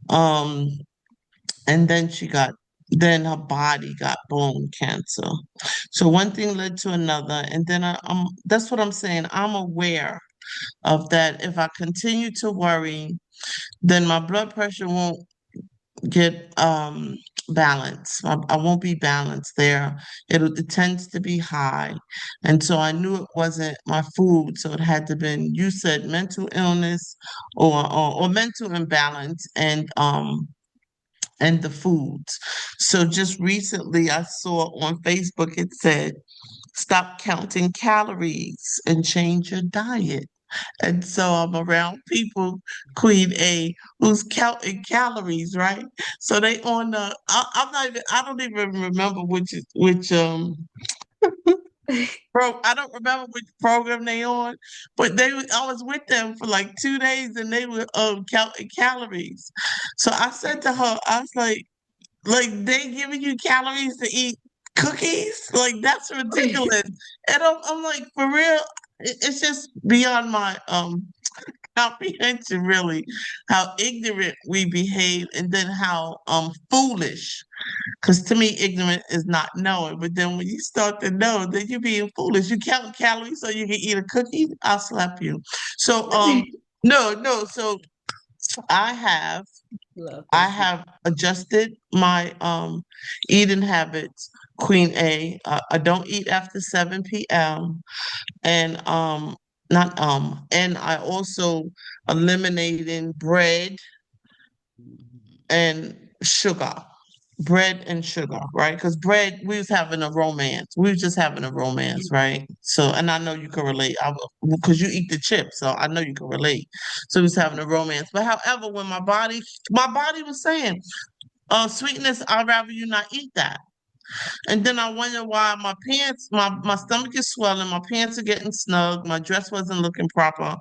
Um, and then her body got bone cancer. So one thing led to another. And then that's what I'm saying. I'm aware of that. If I continue to worry, then my blood pressure won't get balanced. I won't be balanced there. It tends to be high. And so I knew it wasn't my food. So it had to been, you said mental illness or mental imbalance and the foods. So just recently I saw on Facebook it said, stop counting calories and change your diet. And so I'm around people, Queen A, who's counting calories, right? So they on I'm not even, I don't even remember I don't remember which program they on, but I was with them for like 2 days and they were counting calories. So I said to her, I was like they giving you calories to eat cookies? Like that's ridiculous. And I'm like, for real, it's just beyond my comprehension, really, how ignorant we behave, and then how foolish. Because to me, ignorant is not knowing. But then when you start to know, then you're being foolish. You count calories so you can eat a cookie. I'll slap you. So no. So I have Love I cookies. have adjusted my eating habits, Queen A. I don't eat after 7 p.m. and not and I also eliminating bread and sugar. Bread and sugar, right? Because bread, we was having a romance. We was just having a romance, right? So, and I know you can relate. Because you eat the chips, so I know you can relate. So we was having a romance. But however, when my body was saying, sweetness, I'd rather you not eat that. And then I wonder why my stomach is swelling, my pants are getting snug, my dress wasn't looking proper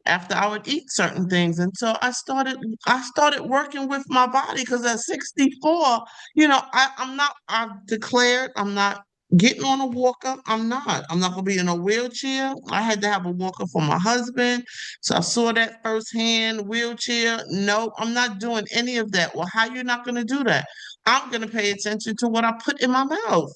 after I would eat certain things. And so I started working with my body because at 64, I've declared I'm not getting on a walker. I'm not gonna be in a wheelchair. I had to have a walker for my husband. So I saw that firsthand. Wheelchair. No, I'm not doing any of that. Well, how you not gonna do that? I'm gonna pay attention to what I put in my mouth.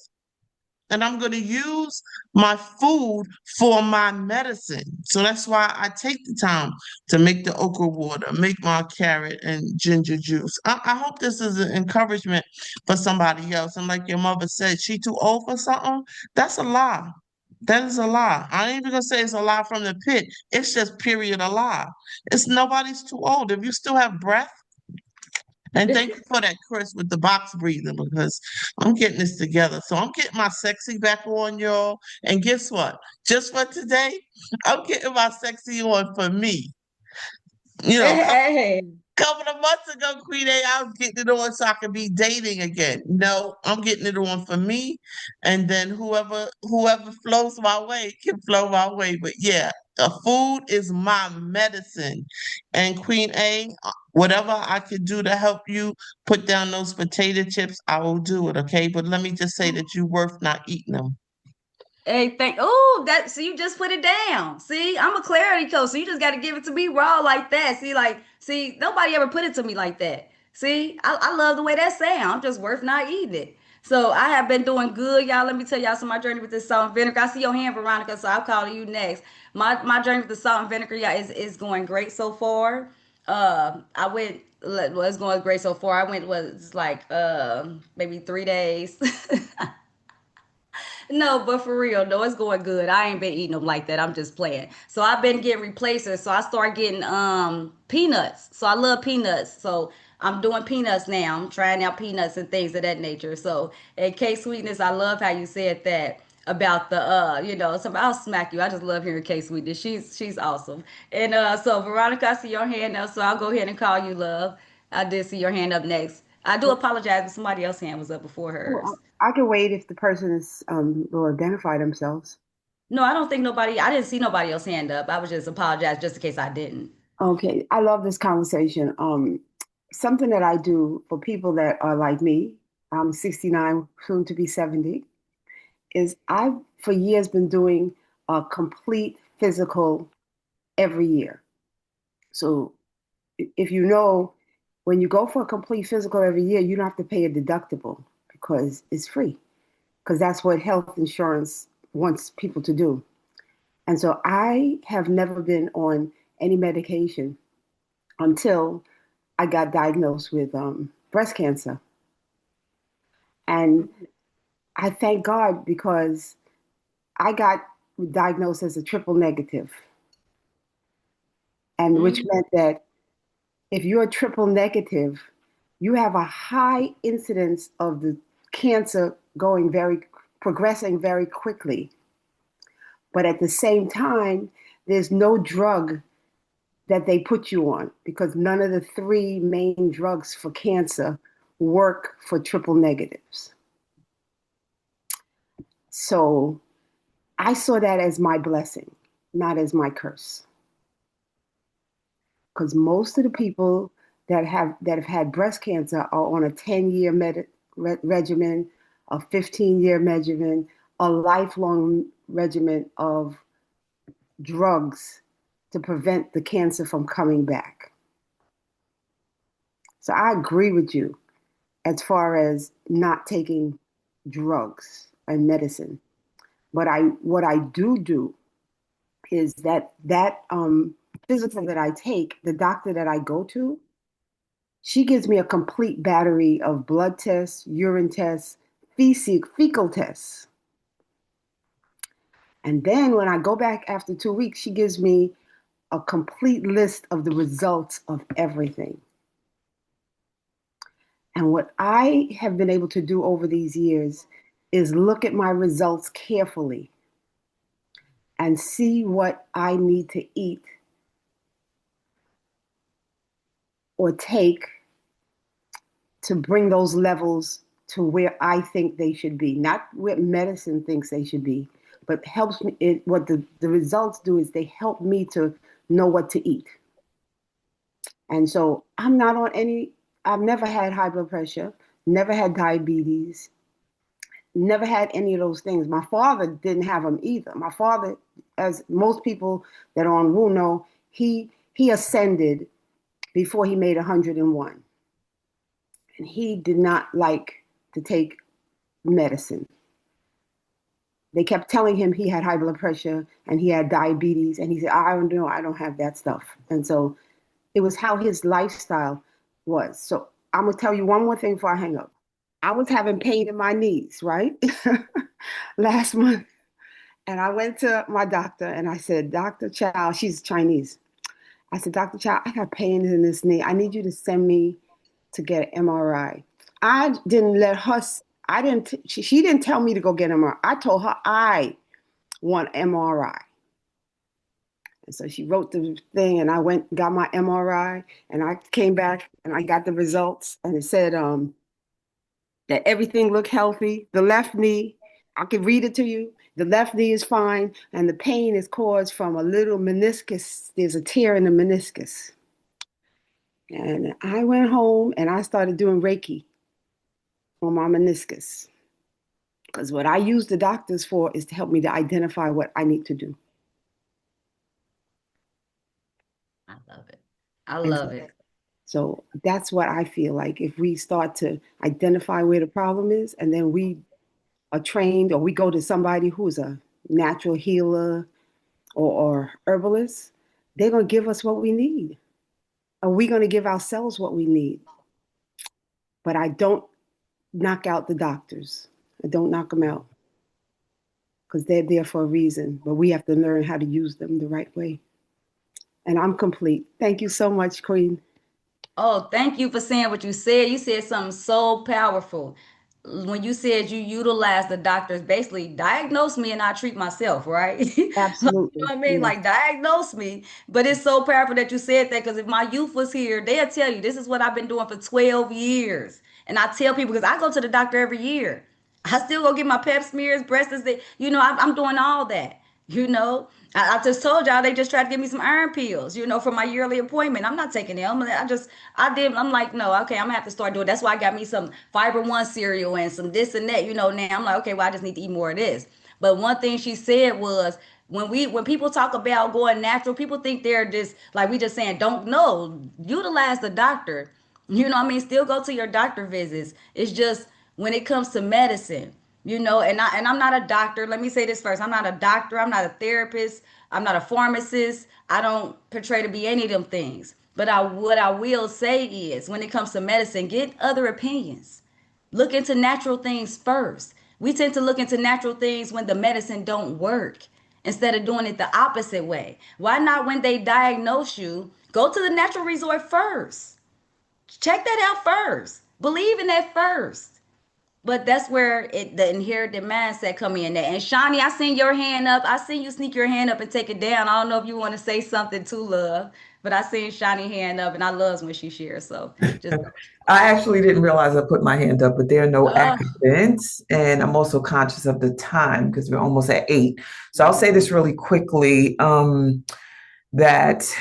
And I'm going to use my food for my medicine. So that's why I take the time to make the okra water, make my carrot and ginger juice. I hope this is an encouragement for somebody else. And like your mother said, she too old for something. That's a lie. That is a lie. I ain't even gonna say it's a lie from the pit. It's just period a lie. It's nobody's too old. If you still have breath, And thank you for that, Chris, with the box breathing, because I'm getting this together. So I'm getting my sexy back on, y'all. And guess what? Just for today, I'm getting my sexy on for me. You know, Hey, couple of months ago, Queen A, I was getting it on so I could be dating again. No, I'm getting it on for me, and then whoever flows my way can flow my way. But yeah, the food is my medicine. And Queen A, whatever I can do to help you put down those potato chips, I will do it. Okay, but let me just say that you're worth not eating them. hey, that so you just put it down. See, I'm a clarity coach, so you just got to give it to me raw like that. See, nobody ever put it to me like that. See, I love the way that sound. I'm just worth not eating it. So I have been doing good, y'all. Let me tell y'all some of my journey with this salt and vinegar. I see your hand, Veronica, so I'll call you next. My journey with the salt and vinegar, yeah, is going great so far. I went. Well, it's going great so far. I went was like maybe 3 days. No, but for real, no, it's going good. I ain't been eating them like that. I'm just playing. So I've been getting replacers. So I started getting peanuts. So I love peanuts. So I'm doing peanuts now. I'm trying out peanuts and things of that nature. So and K Sweetness, I love how you said that about the somebody I'll smack you. I just love hearing K Sweetness. She's awesome. And so Veronica, I see your hand up, so I'll go ahead and call you love. I did see your hand up next. I do apologize, but somebody else's hand was up before hers. Well, I can wait if the person is will identify themselves. No, I don't think nobody. I didn't see nobody else hand up. I was just apologize just in case I didn't. Okay, I love this conversation. Something that I do for people that are like me, I'm 69, soon to be 70, is I've for years been doing a complete physical every year. So if you know, when you go for a complete physical every year, you don't have to pay a deductible because it's free. Because that's what health insurance wants people to do. And so I have never been on any medication until I got diagnosed with breast cancer. And I thank God because I got diagnosed as a triple negative, and which Mm-hmm. meant that if you're a triple negative, you have a high incidence of the cancer progressing very quickly. But at the same time, there's no drug that they put you on because none of the three main drugs for cancer work for triple negatives. So I saw that as my blessing, not as my curse. Because most of the people that have had breast cancer are on a 10-year regimen, a 15-year regimen, a lifelong regimen of drugs to prevent the cancer from coming back. So I agree with you as far as not taking drugs and medicine. But what I do is that physical that I take, the doctor that I go to, she gives me a complete battery of blood tests, urine tests, fecal tests. And then when I go back after 2 weeks, she gives me a complete list of the results of everything. And what I have been able to do over these years is look at my results carefully and see what I need to eat or take to bring those levels to where I think they should be, not where medicine thinks they should be, but helps me. What the results do is they help me to know what to eat. And so I'm not on any, I've never had high blood pressure, never had diabetes, never had any of those things. My father didn't have them either. My father, as most people that are on Wu know, he ascended before he made 101. And he did not like to take medicine. They kept telling him he had high blood pressure and he had diabetes. And he said, I don't know, I don't have that stuff. And so it was how his lifestyle was. So I'm going to tell you one more thing before I hang up. I was having pain in my knees, right? Last month. And I went to my doctor and I said, Dr. Chow, she's Chinese. I said, Dr. Chow, I got pain in this knee. I need you to send me to get an MRI. I didn't let her. She didn't tell me to go get an MRI. I told her I want MRI. And so she wrote the thing, and I went and got my MRI, and I came back and I got the results, and it said that everything looked healthy. The left knee, I can read it to you. The left knee is fine, and the pain is caused from a little meniscus. There's a tear in the meniscus. And I went home and I started doing Reiki on my meniscus. Because what I use the doctors for is to help me to identify what I need to do. I love it. I love it. So that's what I feel like. If we start to identify where the problem is, and then we are trained, or we go to somebody who's a natural healer or herbalist, they're going to give us what we need. Are we going to give ourselves what we need? But I don't knock out the doctors. I don't knock them out, because they're there for a reason. But we have to learn how to use them the right way. And I'm complete. Thank you so much, Queen. Oh, thank you for saying what you said. You said something so powerful. When you said you utilize the doctors, basically diagnose me and I treat myself, right? Like, you know Absolutely. what I mean? Yeah. Like, diagnose me. But it's so powerful that you said that, because if my youth was here, they'll tell you this is what I've been doing for 12 years. And I tell people, because I go to the doctor every year. I still go get my pap smears, breast is I'm doing all that. You know, I just told y'all they just tried to give me some iron pills, for my yearly appointment. I'm not taking them. I'm like, no, okay, I'm gonna have to start doing. That's why I got me some Fiber One cereal and some this and that. Now I'm like, okay, well, I just need to eat more of this. But one thing she said was, when people talk about going natural, people think they're just like, we just saying don't know. Utilize the doctor. Still go to your doctor visits. It's just when it comes to medicine, and I'm not a doctor. Let me say this first. I'm not a doctor. I'm not a therapist. I'm not a pharmacist. I don't portray to be any of them things. But what I will say is, when it comes to medicine, get other opinions. Look into natural things first. We tend to look into natural things when the medicine don't work, instead of doing it the opposite way. Why not, when they diagnose you, go to the natural resort first? Check that out first. Believe in that first. But that's where the inherited mindset come in there. And Shawnee, I seen your hand up. I seen you sneak your hand up and take it down. I don't know if you want to say something to Love, but I seen Shawnee hand up, and I loves when she shares. So just I actually didn't realize I put my hand up, but there are no uh, accidents. And I'm also conscious of the time because we're almost at 8. So I'll say this really quickly, that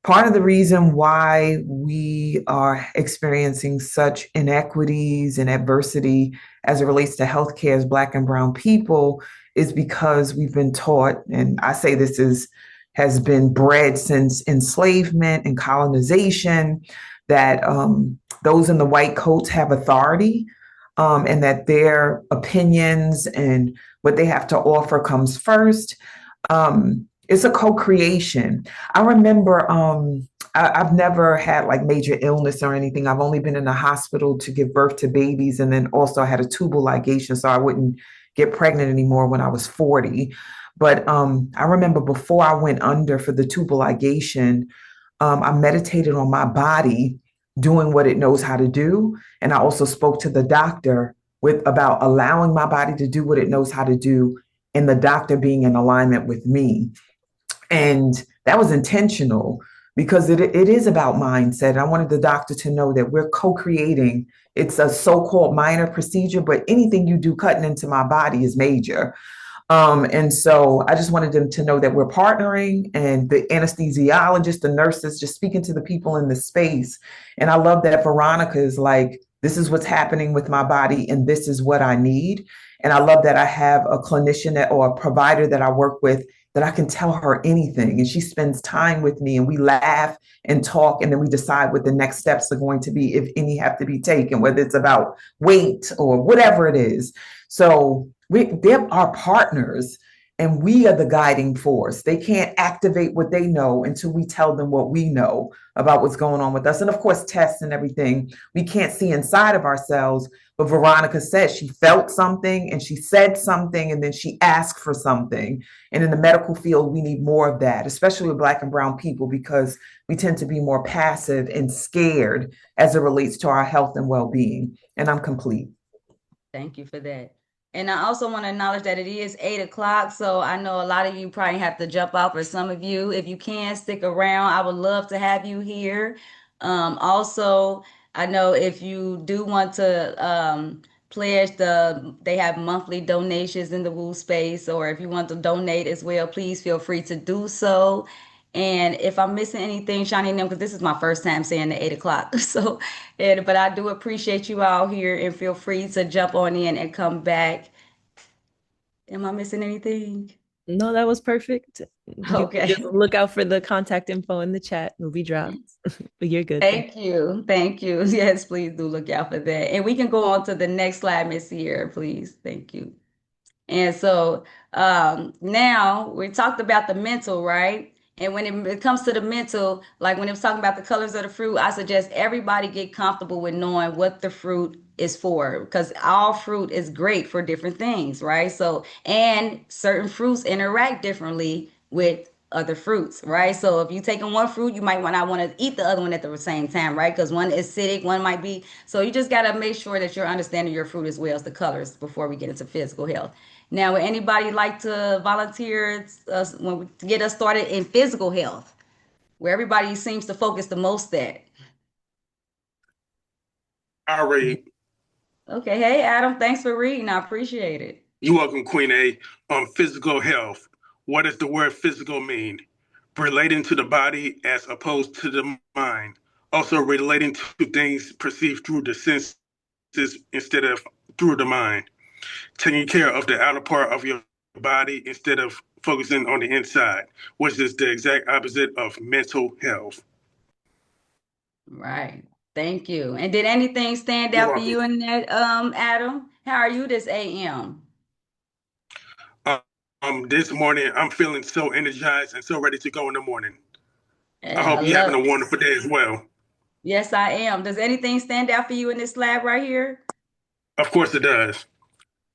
part of the reason why we are experiencing such inequities and adversity as it relates to healthcare as Black and Brown people is because we've been taught, and I say has been bred since enslavement and colonization, that those in the white coats have authority, and that their opinions and what they have to offer comes first. It's a co-creation. I remember I've never had like major illness or anything. I've only been in the hospital to give birth to babies, and then also I had a tubal ligation so I wouldn't get pregnant anymore when I was 40. But I remember before I went under for the tubal ligation, I meditated on my body doing what it knows how to do. And I also spoke to the doctor about allowing my body to do what it knows how to do, and the doctor being in alignment with me. And that was intentional because it is about mindset. I wanted the doctor to know that we're co-creating. It's a so-called minor procedure, but anything you do cutting into my body is major. And so I just wanted them to know that we're partnering, and the anesthesiologist, the nurses, just speaking to the people in the space. And I love that Veronica is like, this is what's happening with my body and this is what I need. And I love that I have a clinician or a provider that I work with that I can tell her anything. And she spends time with me and we laugh and talk, and then we decide what the next steps are going to be, if any have to be taken, whether it's about weight or whatever it is. So they're our partners. and we are the guiding force. They can't activate what they know until we tell them what we know about what's going on with us. And of course, tests and everything, we can't see inside of ourselves. But Veronica said she felt something and she said something and then she asked for something. And in the medical field, we need more of that, especially with Black and Brown people, because we tend to be more passive and scared as it relates to our health and well being. And I'm complete. Thank you for that. And I also want to acknowledge that it is 8 o'clock. So I know a lot of you probably have to jump off, or some of you, if you can stick around, I would love to have you here. Also, I know if you do want to pledge they have monthly donations in the Woo space, or if you want to donate as well, please feel free to do so. And if I'm missing anything, Shani and them, because this is my first time saying the 8 o'clock. So, but I do appreciate you all here, and feel free to jump on in and come back. Am I missing anything? No, that was perfect. You can just Okay. look out for the contact info in the chat. It'll be dropped. But you're good. Thank you. Thank you. Yes, please do look out for that. And we can go on to the next slide, Miss Sierra, please. Thank you. And so now we talked about the mental, right? And when it comes to the mental, like when it was talking about the colors of the fruit, I suggest everybody get comfortable with knowing what the fruit is for, because all fruit is great for different things, right? So, and certain fruits interact differently with other fruits, right? So if you taking one fruit, you might not want to eat the other one at the same time, right? Because one is acidic, one might be. So you just got to make sure that you're understanding your fruit as well as the colors before we get into physical health. Now, would anybody like to volunteer to get us started in physical health, where everybody seems to focus the most at? All right. Okay, hey Adam, thanks for reading. I appreciate it. You're welcome, Queen A. Physical health. What does the word physical mean? Relating to the body as opposed to the mind. Also relating to things perceived through the senses instead of through the mind. Taking care of the outer part of your body instead of focusing on the inside, which is the exact opposite of mental health. Right. Thank you. And did anything stand You're out for welcome. you in that, Adam? How are you this AM? This morning I'm feeling so energized and so ready to go in the morning. I Yeah, I hope you're having love a it. wonderful day as well. Yes, I am. Does anything stand out for you in this slide right here? Of course it does.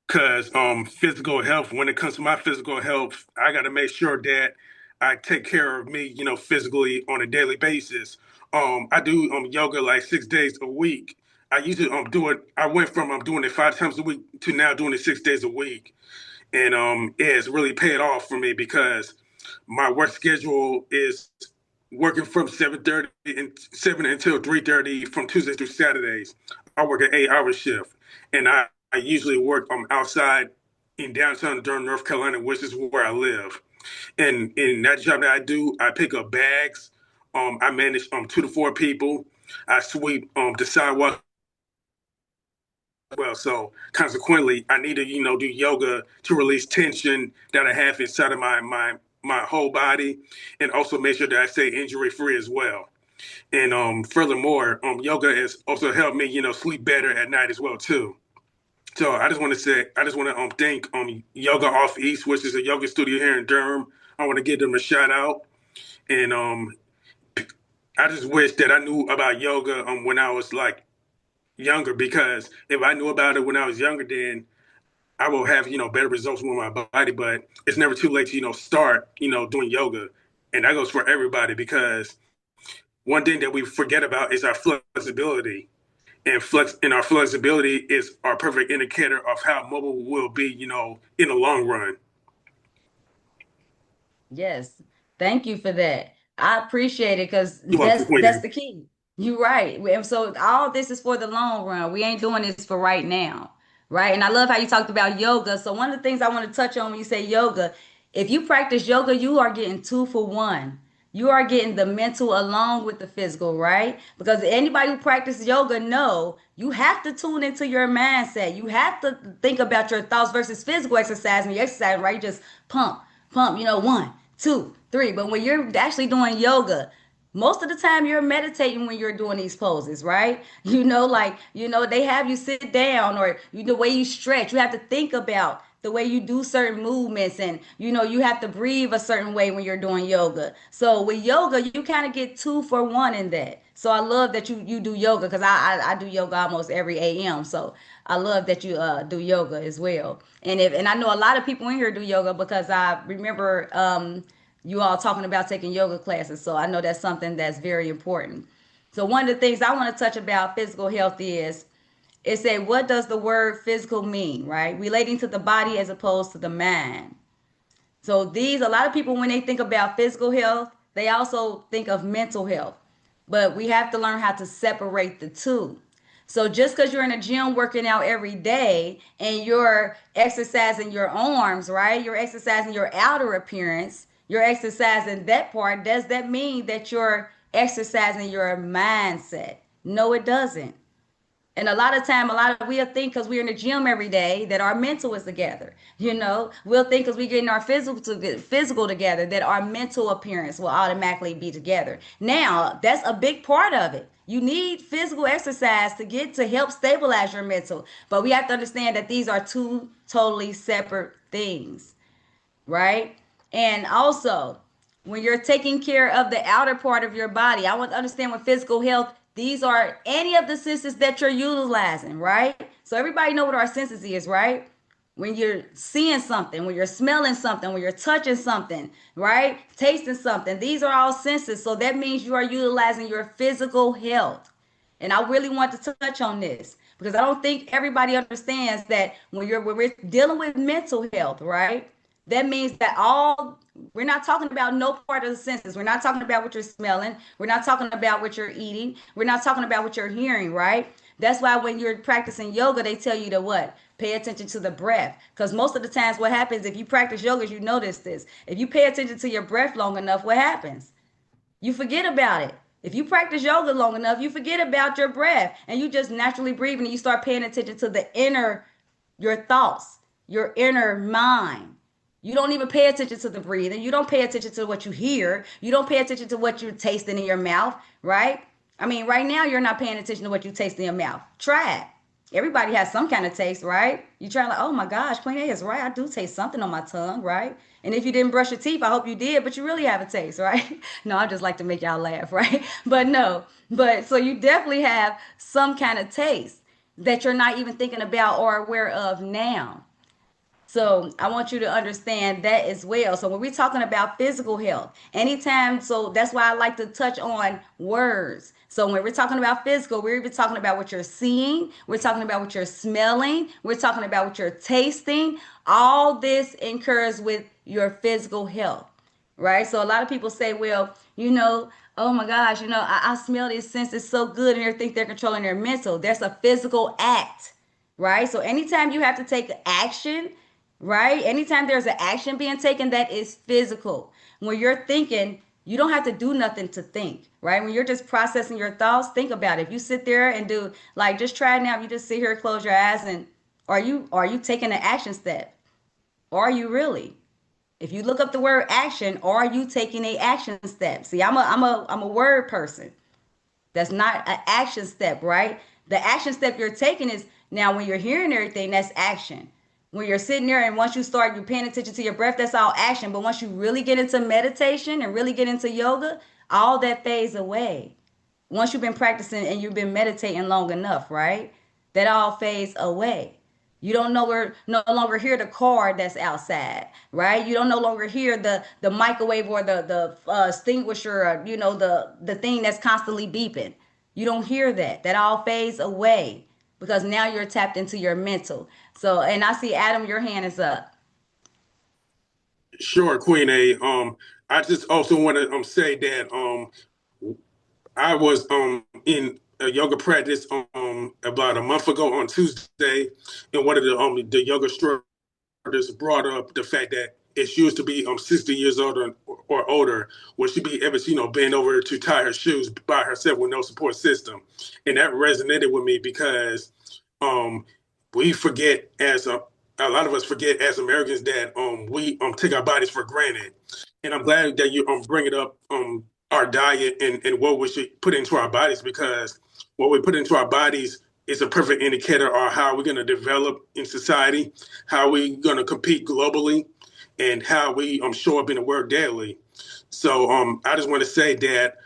Cause physical health, when it comes to my physical health, I gotta make sure that I take care of me, physically on a daily basis. I do yoga like 6 days a week. I usually do it. I went from doing it 5 times a week to now doing it 6 days a week, and it's really paid off for me because my work schedule is working from 7 until 3:30 from Tuesdays through Saturdays. I work an 8 hour shift, and I usually work outside in downtown Durham, North Carolina, which is where I live. And in that job that I do, I pick up bags. I manage 2 to 4 people. I sweep the sidewalk well. So consequently, I need to do yoga to release tension that I have inside of my whole body, and also make sure that I stay injury free as well. And furthermore, yoga has also helped me sleep better at night as well too. So I just want to thank Yoga Off East, which is a yoga studio here in Durham. I want to give them a shout out, and I just wish that I knew about yoga when I was like younger, because if I knew about it when I was younger, then I will have better results with my body. But it's never too late to start doing yoga, and that goes for everybody, because one thing that we forget about is our flexibility, and our flexibility is our perfect indicator of how mobile we'll be in the long run. Yes, thank you for that. I appreciate it, because You're welcome, that's Queen. the key. You're right. And so all this is for the long run. We ain't doing this for right now, right? And I love how you talked about yoga. So one of the things I want to touch on when you say yoga, if you practice yoga, you are getting two for one. You are getting the mental along with the physical, right? Because anybody who practices yoga know you have to tune into your mindset. You have to think about your thoughts versus physical exercise. And you exercise, right? You just pump, 1, 2, 3. But when you're actually doing yoga, most of the time you're meditating when you're doing these poses, right? Like, they have you sit down, or the way you stretch. You have to think about the way you do certain movements, and you have to breathe a certain way when you're doing yoga. So with yoga, you kind of get 2 for 1 in that. So I love that you do yoga, because I do yoga almost every AM. So I love that you do yoga as well. And I know a lot of people in here do yoga, because I remember you all talking about taking yoga classes. So I know that's something that's very important. So one of the things I want to touch about physical health is, it said, what does the word physical mean, right? Relating to the body as opposed to the mind. So a lot of people, when they think about physical health, they also think of mental health. But we have to learn how to separate the two. So just because you're in a gym working out every day and you're exercising your arms, right? You're exercising your outer appearance, you're exercising that part. Does that mean that you're exercising your mindset? No, it doesn't. And a lot of time, we'll think because we're in the gym every day that our mental is together. We'll think because we're getting our physical together that our mental appearance will automatically be together. Now, that's a big part of it. You need physical exercise to help stabilize your mental. But we have to understand that these are two totally separate things, right? And also, when you're taking care of the outer part of your body, I want to understand with physical health, these are any of the senses that you're utilizing, right? So everybody know what our senses is, right? When you're seeing something, when you're smelling something, when you're touching something, right? Tasting something. These are all senses. So that means you are utilizing your physical health. And I really want to touch on this, because I don't think everybody understands that when we're dealing with mental health, right? That means that we're not talking about no part of the senses. We're not talking about what you're smelling. We're not talking about what you're eating. We're not talking about what you're hearing, right? That's why when you're practicing yoga, they tell you to what? Pay attention to the breath. Because most of the times what happens if you practice yoga, you notice this. If you pay attention to your breath long enough, what happens? You forget about it. If you practice yoga long enough, you forget about your breath, and you just naturally breathe, and you start paying attention to your thoughts, your inner mind. You don't even pay attention to the breathing. You don't pay attention to what you hear. You don't pay attention to what you're tasting in your mouth, right? I mean, right now you're not paying attention to what you taste in your mouth. Try it. Everybody has some kind of taste, right? You try like, oh my gosh, Queen A is right. I do taste something on my tongue, right? And if you didn't brush your teeth, I hope you did, but you really have a taste, right? No, I just like to make y'all laugh, right? But no, so you definitely have some kind of taste that you're not even thinking about or aware of now. So I want you to understand that as well. So when we're talking about physical health, anytime, so that's why I like to touch on words. So when we're talking about physical, we're even talking about what you're seeing, we're talking about what you're smelling, we're talking about what you're tasting. All this incurs with your physical health, right? So a lot of people say, well, oh my gosh, I smell this sense, it's so good, and they think they're controlling their mental. That's a physical act, right? So anytime you have to take action, right? Anytime there's an action being taken, that is physical. When you're thinking, you don't have to do nothing to think, right? When you're just processing your thoughts, think about it. If you sit there and do, like, just try it now. If you just sit here, close your eyes, and are you taking an action step? Are you really? If you look up the word action, are you taking a action step? See, I'm a word person. That's not an action step, right? The action step you're taking is now when you're hearing everything, that's action. When you're sitting there and once you're paying attention to your breath, that's all action. But once you really get into meditation and really get into yoga, all that fades away. Once you've been practicing and you've been meditating long enough, right? That all fades away. You don't no longer hear the car that's outside, right? You don't no longer hear the microwave or the extinguisher, or, the thing that's constantly beeping. You don't hear that. That all fades away because now you're tapped into your mental. So, and I see Adam, your hand is up. Sure, Queen A. I just also want to say that I was in a yoga practice about a month ago on Tuesday, and one of the yoga instructors brought up the fact that if she was to be 60 years old or older, would she be able to bend over to tie her shoes by herself with no support system? And that resonated with me because um, we forget a lot of us forget as Americans that we take our bodies for granted. And I'm glad that you bring it up our diet and what we should put into our bodies, because what we put into our bodies is a perfect indicator of how we're going to develop in society, how we're going to compete globally, and how we show up in the world daily. So I just want to say that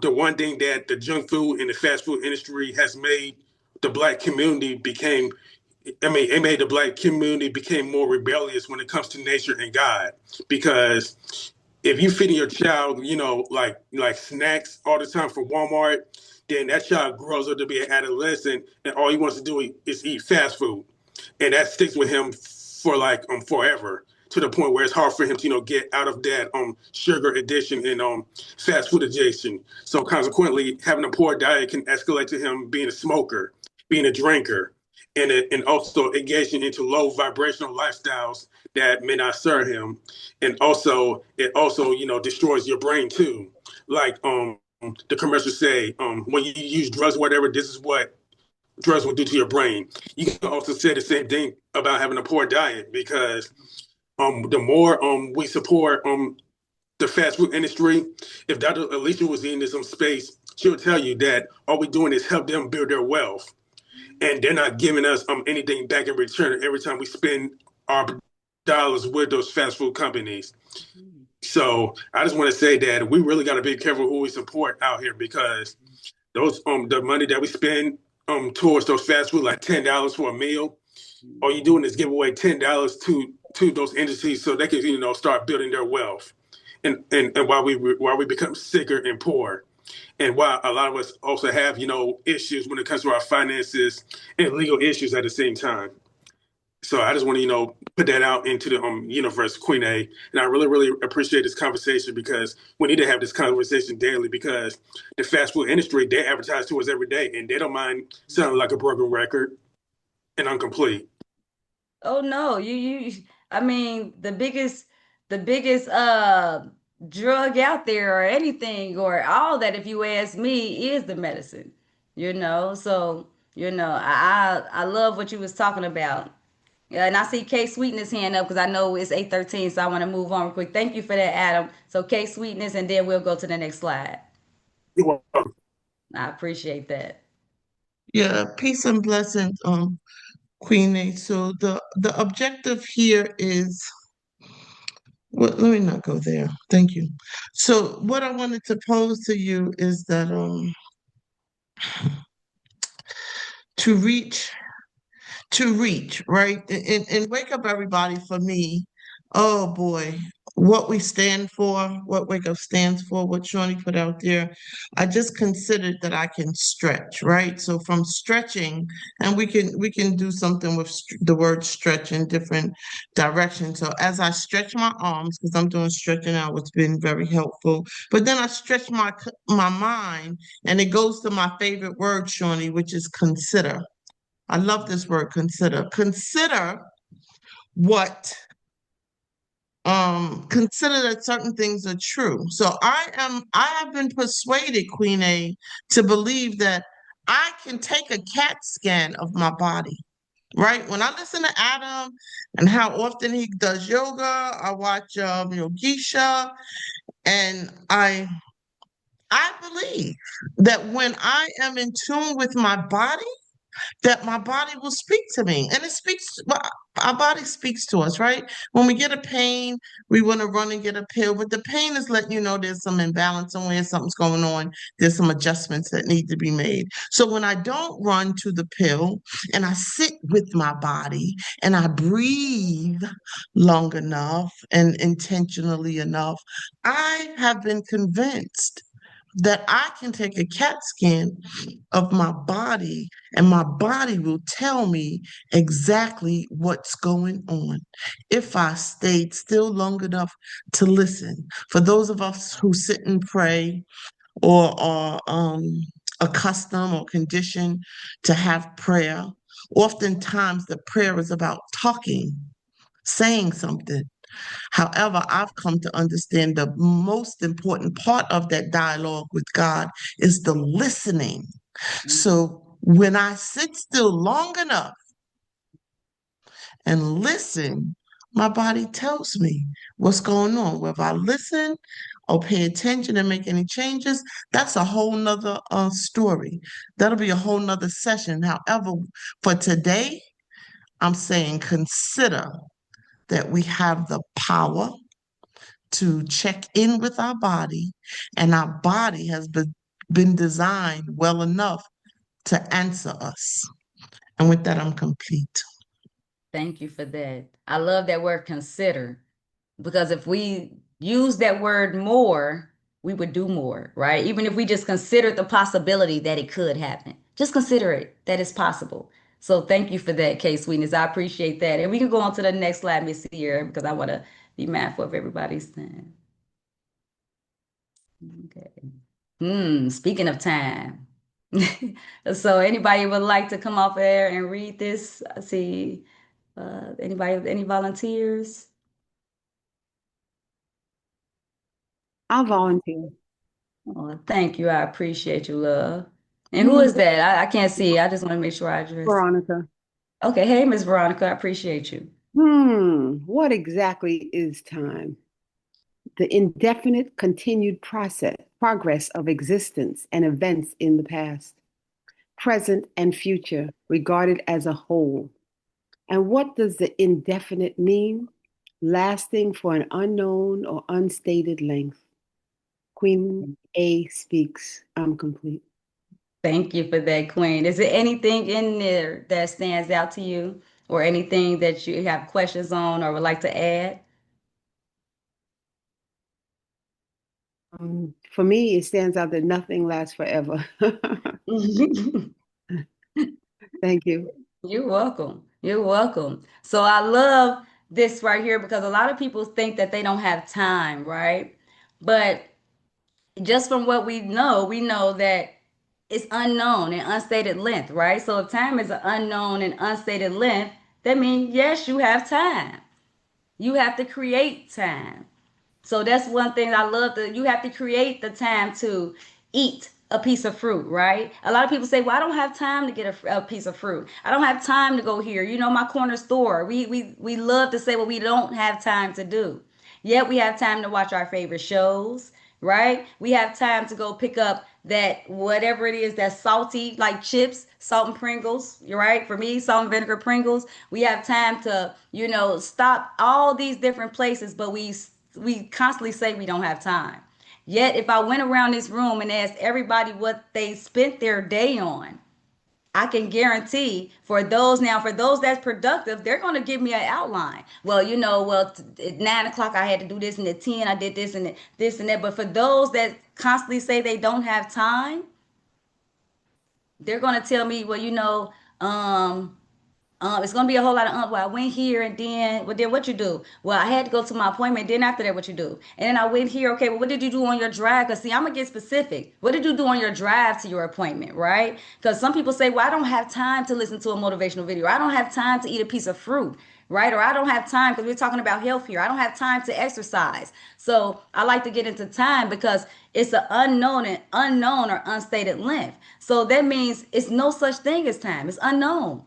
the one thing that the junk food and the fast food industry has made the black community became, I mean, it made the black community became more rebellious when it comes to nature and God. Because if you feeding your child, like snacks all the time from Walmart, then that child grows up to be an adolescent, and all he wants to do is eat fast food, and that sticks with him for like forever, to the point where it's hard for him to get out of that sugar addiction and fast food addiction. So consequently, having a poor diet can escalate to him being a smoker, being a drinker, and also engaging into low vibrational lifestyles that may not serve him. And also it also destroys your brain too. Like the commercials say, when you use drugs or whatever, this is what drugs will do to your brain. You can also say the same thing about having a poor diet, because the more we support the fast food industry, if Dr. Alicia was in this space, she'll tell you that all we're doing is help them build their wealth, and they're not giving us anything back in return every time we spend our dollars with those fast food companies. So I just want to say that we really got to be careful who we support out here, because those the money that we spend towards those fast food, like $10 for a meal, all you're doing is give away $10 to those entities so they can start building their wealth, and while we become sicker and poor, and while a lot of us also have issues when it comes to our finances and legal issues at the same time. So I just want to put that out into the universe, Queen A, and I really really appreciate this conversation, because we need to have this conversation daily, because the fast food industry, they advertise to us every day, and they don't mind sounding like a broken record and incomplete. Oh no, I mean, the biggest drug out there, or anything, or all that, if you ask me, is the medicine. So I love what you was talking about. Yeah, and I see K Sweetness hand up, because I know it's 8:13, so I want to move on real quick. Thank you for that, Adam. So K Sweetness, and then we'll go to the next slide. You're welcome. I appreciate that. Yeah, peace and blessings, Queen A. So the objective here is, well, let me not go there. Thank you. So what I wanted to pose to you is that to reach right? And wake up everybody, for me, oh boy, what we stand for, what Wake Up stands for, what Shawnee put out there. I just considered that I can stretch, right? So from stretching, and we can do something with the word stretch in different directions. So as I stretch my arms, because I'm doing stretching out, it's been very helpful. But then I stretch my mind, and it goes to my favorite word, Shawnee, which is consider. I love this word, consider. What consider that certain things are true. So I have been persuaded, Queen A, to believe that I can take a CAT scan of my body. Right? When I listen to Adam and how often he does yoga, I watch Yogisha, and I believe that when I am in tune with my body, that my body will speak to me. And it speaks, well, our body speaks to us, right? When we get a pain, we want to run and get a pill, but the pain is letting you know there's some imbalance somewhere, something's going on, there's some adjustments that need to be made. So when I don't run to the pill, and I sit with my body and I breathe long enough and intentionally enough, I have been convinced that I can take a CAT scan of my body, and my body will tell me exactly what's going on if I stayed still long enough to listen. For those of us who sit and pray, or are accustomed or conditioned to have prayer, oftentimes the prayer is about talking, saying something. However, I've come to understand the most important part of that dialogue with God is the listening. So when I sit still long enough and listen, my body tells me what's going on. Whether I listen or pay attention and make any changes, that's a whole nother story. That'll be a whole nother session. However, for today, I'm saying consider that we have the power to check in with our body, and our body has been designed well enough to answer us. And with that, I'm complete. Thank you for that. I love that word consider, because if we use that word more, we would do more, right? Even if we just considered the possibility that it could happen, just consider it that it's possible. So thank you for that, Kay Sweetness. I appreciate that. And we can go on to the next slide, Miss here, because I want to be mindful of everybody's time. Okay. Speaking of time. So anybody would like to come off air and read this? I see anybody, any volunteers? I'll volunteer. Oh, thank you. I appreciate you, love. And who is that? I can't see. I just want to make sure I address. Veronica. Okay. Hey, Miss Veronica. I appreciate you. What exactly is time? The indefinite continued progress of existence and events in the past, present, and future regarded as a whole. And what does the indefinite mean? Lasting for an unknown or unstated length. Queen A speaks. I'm complete. Thank you for that, Queen. Is there anything in there that stands out to you or anything that you have questions on or would like to add? For me, it stands out that nothing lasts forever. Thank you. You're welcome. You're welcome. So I love this right here because a lot of people think that they don't have time, right? But just from what we know that it's unknown and unstated length, right? So if time is an unknown and unstated length, that means yes, you have time. You have to create time. So that's one thing I love that you have to create the time to eat a piece of fruit, right? A lot of people say, "Well, I don't have time to get a piece of fruit. I don't have time to go here. You know, my corner store." We love to say what we don't have time to do. Yet we have time to watch our favorite shows, right? We have time to go pick up that whatever it is that's salty, like chips, salt and Pringles. You're right. For me, salt and vinegar Pringles. We have time to, stop all these different places, but we constantly say we don't have time. Yet, if I went around this room and asked everybody what they spent their day on, I can guarantee for those that's productive, they're going to give me an outline. Well, at 9 o'clock I had to do this, and at 10 I did this and this and that. But for those that constantly say they don't have time, they're going to tell me, well, it's gonna be a whole lot of well, I went here and then what you do? Well, I had to go to my appointment. Then after that, what you do? And then I went here. Okay, well, what did you do on your drive? Cause see, I'm gonna get specific. What did you do on your drive to your appointment, right? Because some people say, well, I don't have time to listen to a motivational video. I don't have time to eat a piece of fruit, right? Or I don't have time because we're talking about health here. I don't have time to exercise. So I like to get into time because it's an unknown or unstated length. So that means it's no such thing as time. It's unknown.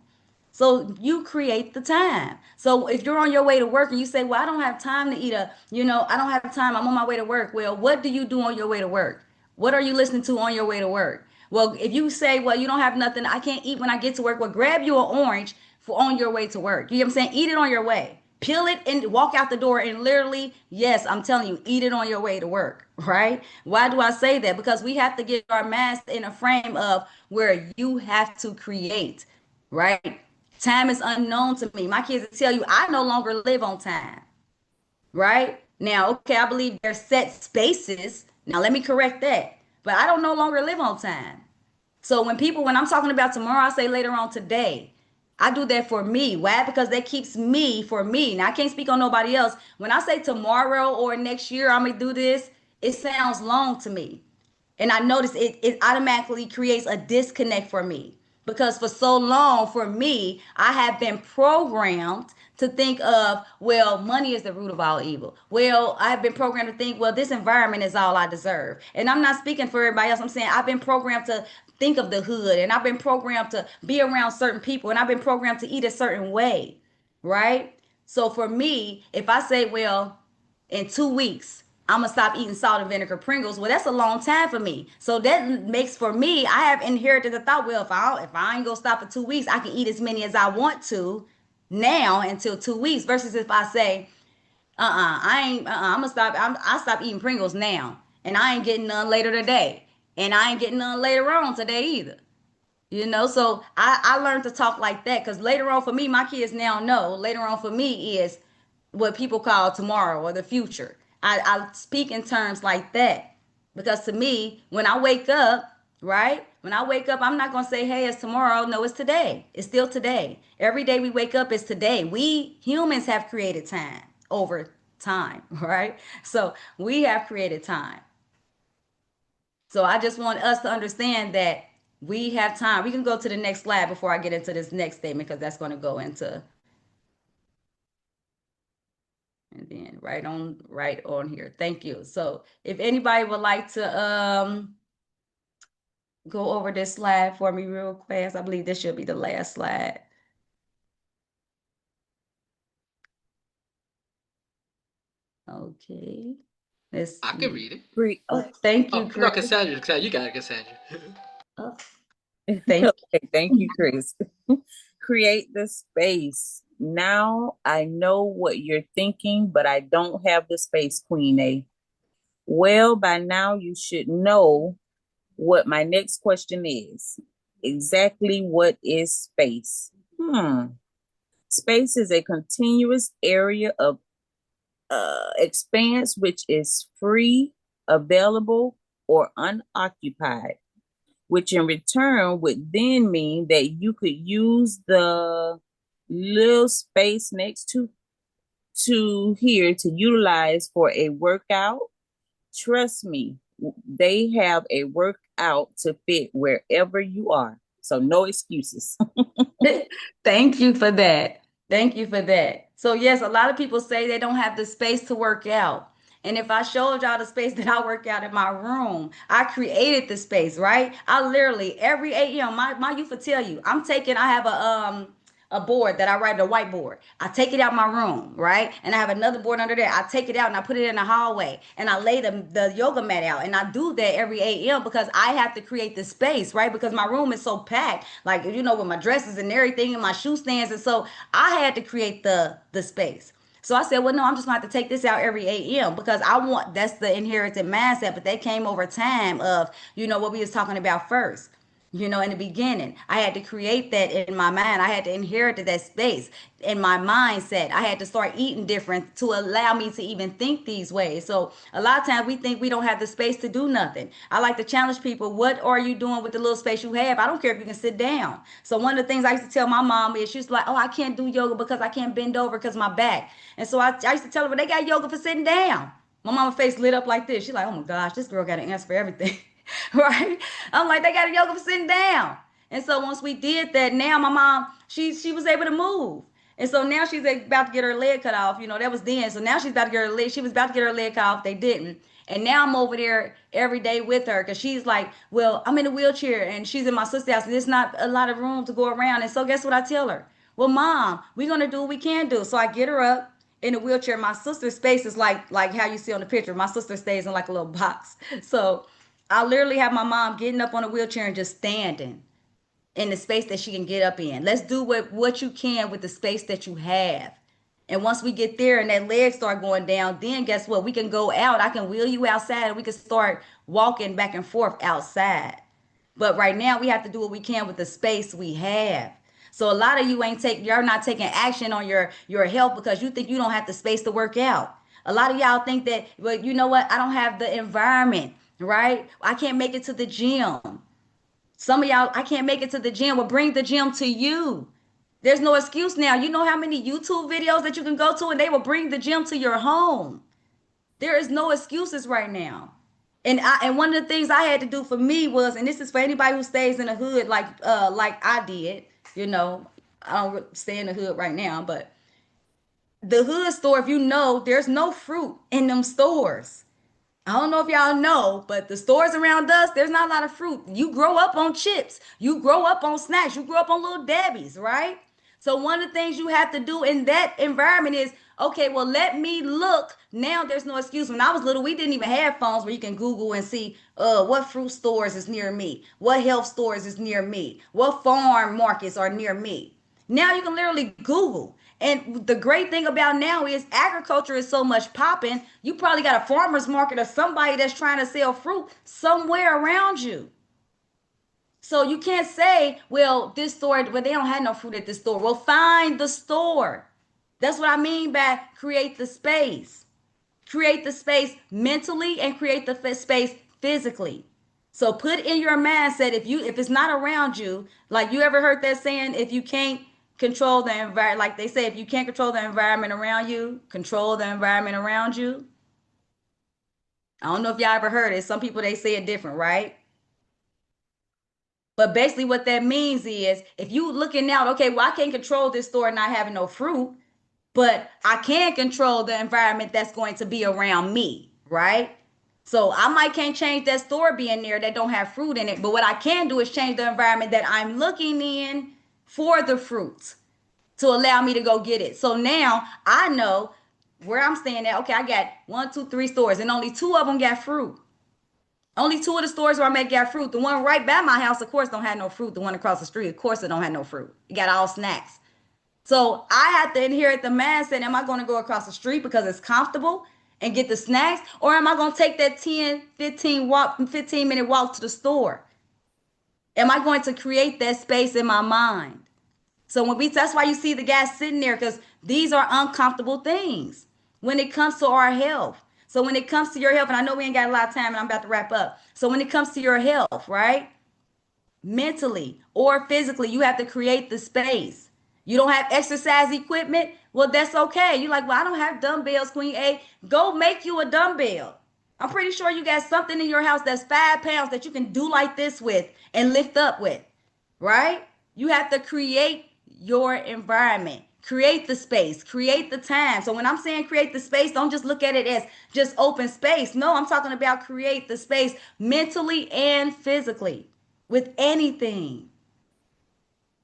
So you create the time. So if you're on your way to work and you say, well, I don't have time to eat I don't have time. I'm on my way to work. Well, what do you do on your way to work? What are you listening to on your way to work? Well, if you say, well, you don't have nothing, I can't eat when I get to work. Well, grab you an orange for on your way to work. You know what I'm saying? Eat it on your way. Peel it and walk out the door and literally, yes, I'm telling you, eat it on your way to work, right? Why do I say that? Because we have to get our minds in a frame of where you have to create, right? Time is unknown to me. My kids will tell you I no longer live on time, right? Now, okay, I believe there's set spaces. Now, let me correct that. But I don't no longer live on time. So when I'm talking about tomorrow, I say later on today. I do that for me. Why? Because that keeps me for me. Now, I can't speak on nobody else. When I say tomorrow or next year, I'm going to do this, it sounds long to me. And I notice it automatically creates a disconnect for me because for so long, for me, I have been programmed to think of, well, money is the root of all evil. Well, I've been programmed to think, well, this environment is all I deserve. And I'm not speaking for everybody else. I'm saying I've been programmed to think of the hood, and I've been programmed to be around certain people, and I've been programmed to eat a certain way, right? So for me, if I say, well, in 2 weeks, I'm gonna stop eating salt and vinegar Pringles. Well, that's a long time for me. So that makes for me, I have inherited the thought. Well, if I ain't gonna stop for 2 weeks, I can eat as many as I want to now until 2 weeks. Versus if I say, I ain't, I'm gonna stop. I stop eating Pringles now, and I ain't getting none later today, and I ain't getting none later on today either. So I learned to talk like that because later on for me, my kids now know later on for me is what people call tomorrow or the future. I speak in terms like that because to me, when I wake up, right? When I wake up, I'm not going to say, hey, it's tomorrow. No, it's today. It's still today. Every day we wake up is today. We humans have created time over time, right? So we have created time. So I just want us to understand that we have time. We can go to the next slide before I get into this next statement because that's going to go into and then right on here. Thank you. So if anybody would like to go over this slide for me real fast, I believe this should be the last slide. Okay. Let's I can see. read it. Oh, thank you, Oh no, Chris. Cassandra, Cassandra, you got it, Cassandra. Oh, thank Okay, thank you, Chris. Create the space. Now I know what you're thinking, but I don't have the space, Queen A. Well, by now you should know what my next question is. Exactly what is space? Space is a continuous area of expanse which is free, available, or unoccupied, which in return would then mean that you could use the little space next to here to utilize for a workout. Trust me, they have a workout to fit wherever you are. So no excuses. Thank you for that. Thank you for that. So yes, a lot of people say they don't have the space to work out. And if I showed y'all the space that I work out in my room, I created the space, right? I literally every 8 a.m. My youth will tell you, I have a board that I write a whiteboard. I take it out my room, right? And I have another board under there. I take it out and I put it in the hallway and I lay the yoga mat out. And I do that every 8 a.m. because I have to create the space, right? Because my room is so packed, like, with my dresses and everything and my shoe stands. And so I had to create the space. So I said, well, no, I'm just gonna have to take this out every 8 a.m. because that's the inherited mindset, but that came over time of, what we was talking about first. In the beginning, I had to create that in my mind. I had to inherit that space in my mindset. I had to start eating different to allow me to even think these ways. So a lot of times we think we don't have the space to do nothing. I like to challenge people. What are you doing with the little space you have? I don't care if you can sit down. So one of the things I used to tell my mom is she's like, oh, I can't do yoga because I can't bend over because my back. And so I used to tell her, well, they got yoga for sitting down. My mama face lit up like this. She's like, oh my gosh, this girl got an answer for everything. Right? I'm like, they got a yoga for sitting down. And so once we did that, now my mom, she was able to move. And so now she's about to get her leg cut off. That was then. So now she's about to get her leg. She was about to get her leg cut off. They didn't. And now I'm over there every day with her because she's like, well, I'm in a wheelchair and she's in my sister's house and there's not a lot of room to go around. And so guess what I tell her? Well, mom, we're gonna do what we can do. So I get her up in a wheelchair. My sister's space is like how you see on the picture. My sister stays in like a little box. So I literally have my mom getting up on a wheelchair and just standing in the space that she can get up in. Let's do what you can with the space that you have. And once we get there and that leg start going down, then guess what? We can go out. I can wheel you outside and we can start walking back and forth outside. But right now we have to do what we can with the space we have. So a lot of you you're not taking action on your health because you think you don't have the space to work out. A lot of y'all think that, well, you know what? I don't have the environment, right? I can't make it to the gym. Some of y'all, I can't make it to the gym. Well, bring the gym to you. There's no excuse now. You know how many YouTube videos that you can go to and they will bring the gym to your home. There is no excuses right now. And one of the things I had to do for me was, and this is for anybody who stays in the hood like I did, I don't stay in the hood right now, but the hood store, if there's no fruit in them stores. I don't know if y'all know, but the stores around us, there's not a lot of fruit. You grow up on chips. You grow up on snacks. You grow up on little Debbie's, right? So one of the things you have to do in that environment is, okay, well, let me look. Now there's no excuse. When I was little, we didn't even have phones where you can Google and see what fruit stores is near me, what health stores is near me, what farm markets are near me. Now you can literally Google. And the great thing about now is agriculture is so much popping. You probably got a farmer's market or somebody that's trying to sell fruit somewhere around you. So you can't say, well, this store, well, they don't have no fruit at this store. Well, find the store. That's what I mean by create the space. Create the space mentally and create the space physically. So put in your mindset, if it's not around you, like you ever heard that saying, if you can't control the environment, like they say, if you can't control the environment around you, control the environment around you. I don't know if y'all ever heard it. Some people they say it different, right? But basically, what that means is if you looking out, okay, well, I can't control this store not having no fruit, but I can control the environment that's going to be around me, right? So I might can't change that store being there that don't have fruit in it, but what I can do is change the environment that I'm looking in for the fruits to allow me to go get it. So now I know where I'm staying at. Okay, I got 1, 2, 3 stores, and only 2 of them got fruit. Only 2 of the stores where I make got fruit. The one right by my house, of course, don't have no fruit. The one across the street, of course, it don't have no fruit. It got all snacks. So I have to inherit the mindset. Am I going to go across the street because it's comfortable and get the snacks? Or am I going to take that 10, 15-minute walk to the store? Am I going to create that space in my mind? So that's why you see the guys sitting there, because these are uncomfortable things when it comes to our health. So when it comes to your health, and I know we ain't got a lot of time and I'm about to wrap up. So when it comes to your health, right? Mentally or physically, you have to create the space. You don't have exercise equipment? Well, that's okay. You're like, well, I don't have dumbbells, Queen A. Go make you a dumbbell. I'm pretty sure you got something in your house that's 5 pounds that you can do like this with and lift up with, right? You have to create your environment, create the space, create the time. So when I'm saying create the space, don't just look at it as just open space. No, I'm talking about create the space mentally and physically with anything.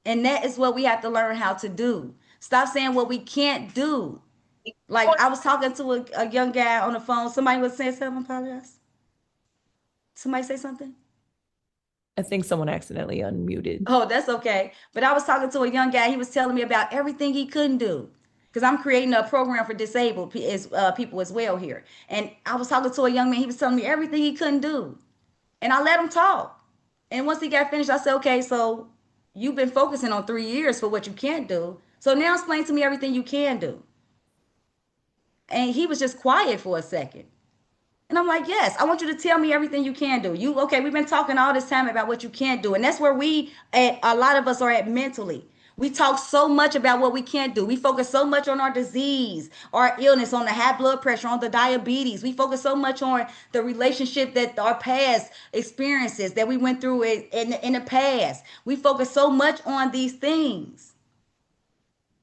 And that is what we have to learn how to do. Stop saying what we can't do. Like I was talking to a young guy on the phone. Somebody was saying something. I apologize. Somebody say something. I think someone accidentally unmuted. Oh, that's okay. But I was talking to a young guy. He was telling me about everything he couldn't do. Because I'm creating a program for disabled people as well here. And I was talking to a young man. He was telling me everything he couldn't do. And I let him talk. And once he got finished, I said, okay, so you've been focusing on 3 years for what you can't do. So now explain to me everything you can do. And he was just quiet for a second. And I'm like, yes, I want you to tell me everything you can do. Okay, we've been talking all this time about what you can't do. And that's where a lot of us are at mentally. We talk so much about what we can't do. We focus so much on our disease, our illness, on the high blood pressure, on the diabetes. We focus so much on the relationship that our past experiences that we went through in the past. We focus so much on these things.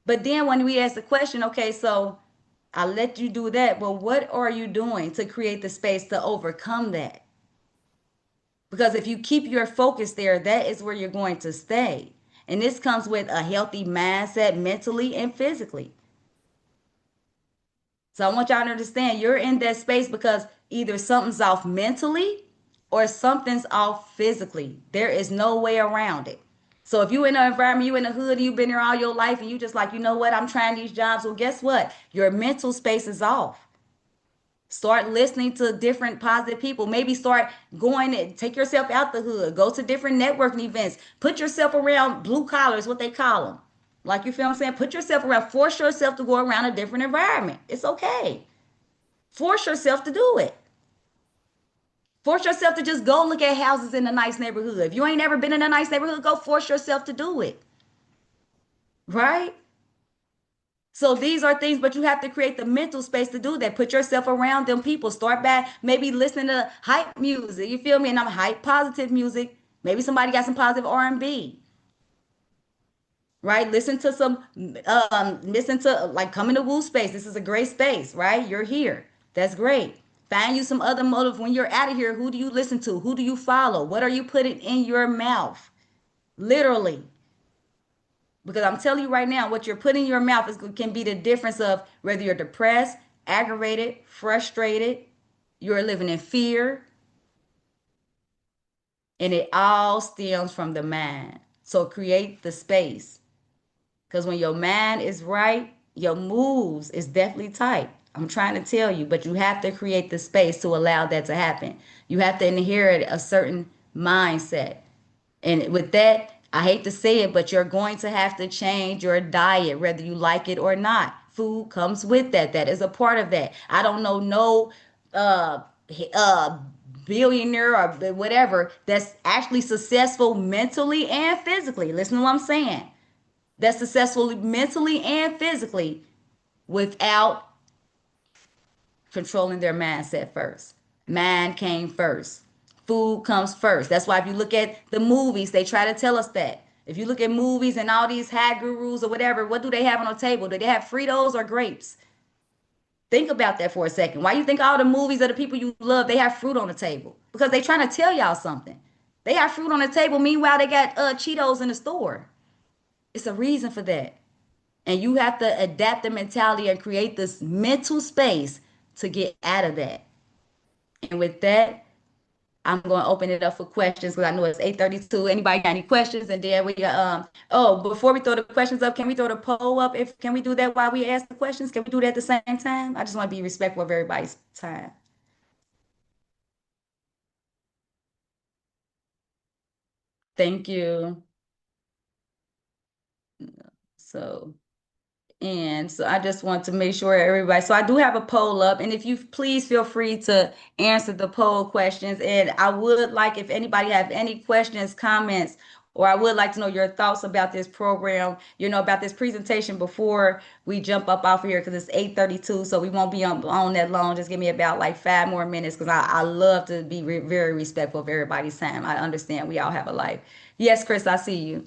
But then when we ask the question, okay, so I let you do that, but what are you doing to create the space to overcome that? Because if you keep your focus there, that is where you're going to stay. And this comes with a healthy mindset mentally and physically. So I want y'all to understand you're in that space because either something's off mentally or something's off physically. There is no way around it. So if you in an environment, you in the hood, you've been there all your life, and you just like, you know what, I'm trying these jobs. Well, guess what? Your mental space is off. Start listening to different positive people. Maybe start going and take yourself out the hood. Go to different networking events. Put yourself around blue collars, what they call them. Like, you feel what I'm saying? Put yourself around, force yourself to go around a different environment. It's okay. Force yourself to do it. Force yourself to just go look at houses in a nice neighborhood. If you ain't ever been in a nice neighborhood, go force yourself to do it. Right? So these are things, but you have to create the mental space to do that. Put yourself around them people. Start by maybe listening to hype music. You feel me? And I'm hype positive music. Maybe somebody got some positive R&B. Right? Listen to like come in the woo space. This is a great space, right? You're here. That's great. Find you some other motive when you're out of here. Who do you listen to? Who do you follow? What are you putting in your mouth? Literally. Because I'm telling you right now, what you're putting in your mouth can be the difference of whether you're depressed, aggravated, frustrated, you're living in fear, and it all stems from the mind. So create the space. Because when your mind is right, your moves is definitely tight. I'm trying to tell you, but you have to create the space to allow that to happen. You have to inherit a certain mindset. And with that, I hate to say it, but you're going to have to change your diet, whether you like it or not. Food comes with that. That is a part of that. I don't know no uh uh billionaire or whatever that's actually successful mentally and physically. Listen to what I'm saying. That's successful mentally and physically without controlling their mindset first. Mind came first. Food comes first. That's why if you look at the movies, they try to tell us that. If you look at movies and all these high gurus or whatever, what do they have on the table? Do they have Fritos or grapes? Think about that for a second. Why you think all the movies of the people you love, they have fruit on the table? Because they trying to tell y'all something. They have fruit on the table. Meanwhile, they got Cheetos in the store. It's a reason for that. And you have to adapt the mentality and create this mental space to get out of that. And with that, I'm going to open it up for questions because I know it's 8:32. Anybody got any questions? And then we oh, before we throw the questions up, can we throw the poll up? If can we do that while we ask the questions? Can we do that at the same time? I just want to be respectful of everybody's time. Thank you. So And so I just want to make sure everybody. So I do have a poll up, and if you please feel free to answer the poll questions. And I would like if anybody have any questions, comments, or I would like to know your thoughts about this program, about this presentation before we jump up off of here because it's 8:32, so we won't be on that long. Just give me about like 5 more minutes because I love to be very respectful of everybody's time. I understand we all have a life. Yes, Chris, I see you.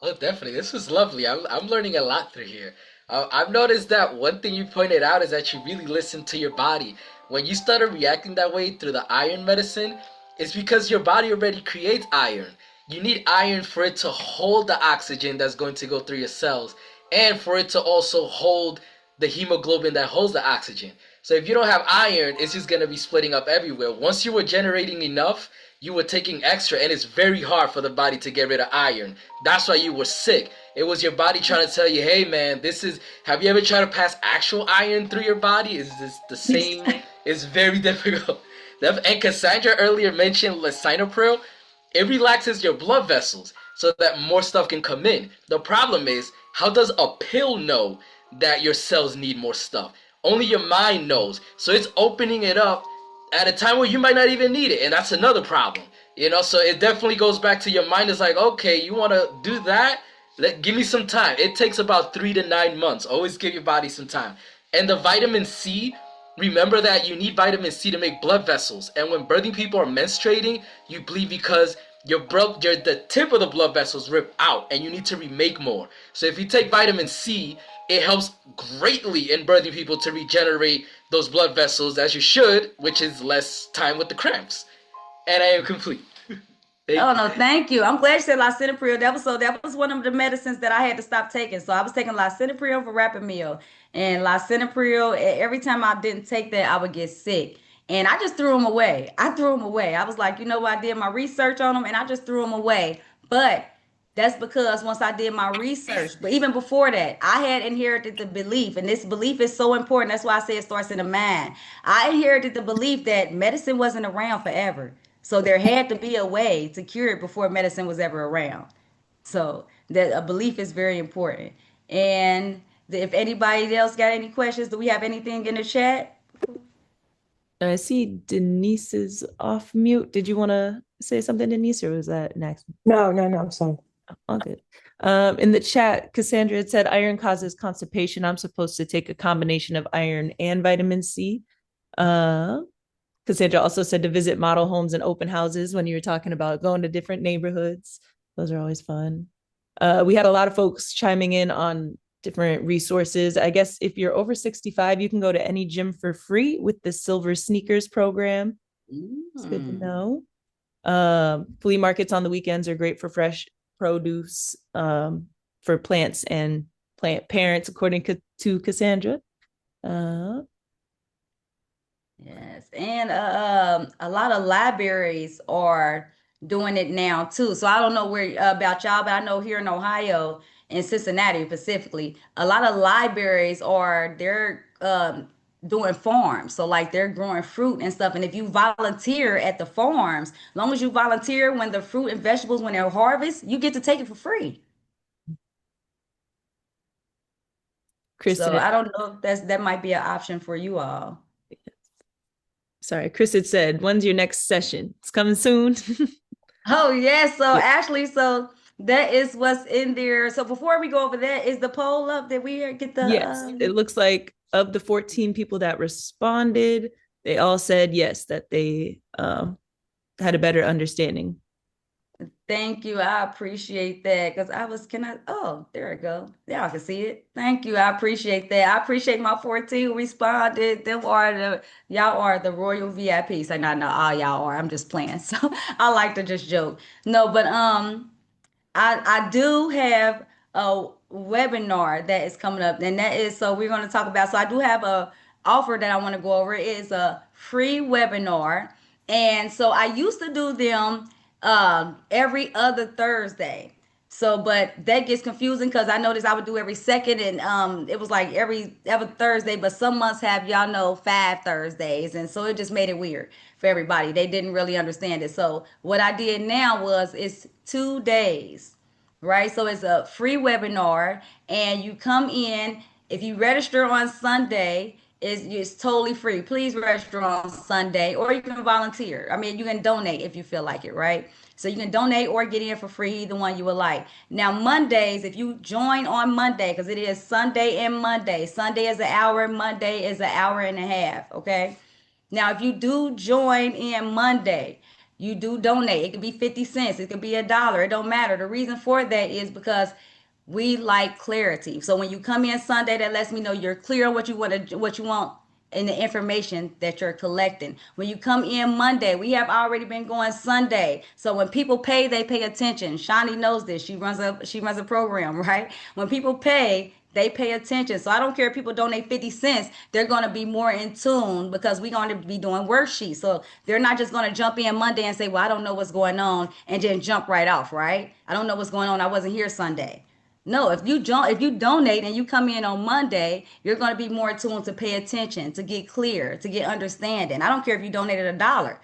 Oh, definitely. This was lovely. I'm learning a lot through here. I've noticed that one thing you pointed out is that you really listen to your body. When you started reacting that way through the iron medicine, it's because your body already creates iron. You need iron for it to hold the oxygen that's going to go through your cells and for it to also hold the hemoglobin that holds the oxygen. So if you don't have iron, it's just going to be splitting up everywhere. Once you were generating enough, you were taking extra, and it's very hard for the body to get rid of iron. That's why you were sick. It was your body trying to tell you, hey man, have you ever tried to pass actual iron through your body? Is this the same? It's very difficult. And Cassandra earlier mentioned lisinopril. It relaxes your blood vessels so that more stuff can come in. The problem is, how does a pill know that your cells need more stuff? Only your mind knows. So it's opening it up at a time where you might not even need it, and that's another problem. So it definitely goes back to your mind is like, okay, you want to do that? Give me some time. It takes about 3 to 9 months. Always give your body some time. And the vitamin C, remember that you need vitamin C to make blood vessels. And when birthing people are menstruating, you bleed because the tip of the blood vessels rip out, and you need to remake more. So if you take vitamin C, it helps greatly in birthing people to regenerate those blood vessels as you should, which is less time with the cramps. And I am complete. Oh no, thank you. I'm glad you said lisinopril. That was one of the medicines that I had to stop taking. So I was taking lisinopril for rapid meal, and lisinopril. Every time I didn't take that, I would get sick, and I just threw them away. I threw them away. I was like, I did my research on them, and I just threw them away. But that's because once I did my research, but even before that, I had inherited the belief, and this belief is so important. That's why I say it starts in the mind. I inherited the belief that medicine wasn't around forever. So there had to be a way to cure it before medicine was ever around. So that a belief is very important. And if anybody else got any questions, do we have anything in the chat? I see Denise is off mute. Did you want to say something, Denise, or was that next? No, sorry. All good. In the chat, Cassandra had said iron causes constipation. I'm supposed to take a combination of iron and vitamin C. Cassandra also said to visit model homes and open houses when you were talking about going to different neighborhoods. Those are always fun. We had a lot of folks chiming in on different resources. I guess if you're over 65, you can go to any gym for free with the Silver Sneakers program. It's good to know. Flea markets on the weekends are great for fresh produce, for plants and plant parents, according to Cassandra. Yes, and a lot of libraries are doing it now too. So I don't know where about y'all, but I know here in Ohio, in Cincinnati specifically, a lot of libraries are they're doing farms. So like they're growing fruit and stuff. And if you volunteer at the farms, as long as you volunteer when the fruit and vegetables when they're harvest, you get to take it for free. Chris So said, I don't know if that might be an option for you all. sorry, Chris had said, when's your next session? It's coming soon. Oh yes, so Yeah. actually, so that is what's in there. So before we go over that, is the poll up that we get the Yes, it looks like of the 14 people that responded, they all said yes, that they had a better understanding. thank you. I appreciate that because I was can I oh there it go. Y'all can see it. Thank you. I appreciate that. I appreciate my 14 who responded. Them are the y'all are the royal VIPs. Like not all y'all are. I'm just playing. So I like to just joke. No, but I do have a webinar that is coming up, and that is so we're going to talk about. So I do have a offer that I want to go over. It is a free webinar, and so I used to do them every other Thursday. So, but that gets confusing because I noticed I would do every second, and it was like every other Thursday. But some months have y'all know 5 Thursdays, and so it just made it weird for everybody. They didn't really understand it. So what I did now was it's 2 days, right? So it's a free webinar, and you come in. If you register on Sunday, it's totally free. Please register on Sunday, or you can volunteer. I mean, you can donate if you feel like it, right? So you can donate or get in for free, the one you would like. Now Mondays, if you join on Monday, because it is Sunday and Monday. Sunday is an hour, Monday is an hour and a half. Okay. Now, if you do join in Monday, you do donate. It could be 50 cents, it could be $1. It don't matter. The reason for that is because we like clarity. So when you come in Sunday, that lets me know you're clear on what you want and the information that you're collecting. When you come in Monday, we have already been going Sunday. So when people pay, they pay attention. Shawnee knows this. She runs a program, right? When people pay, they pay attention. So I don't care if people donate 50 cents, they're going to be more in tune because we're going to be doing worksheets. So they're not just going to jump in Monday and say, well, I don't know what's going on and then jump right off, right? I don't know what's going on. I wasn't here Sunday. No, if you donate and you come in on Monday, you're going to be more attuned to pay attention, to get clear, to get understanding. I don't care if you donated $1,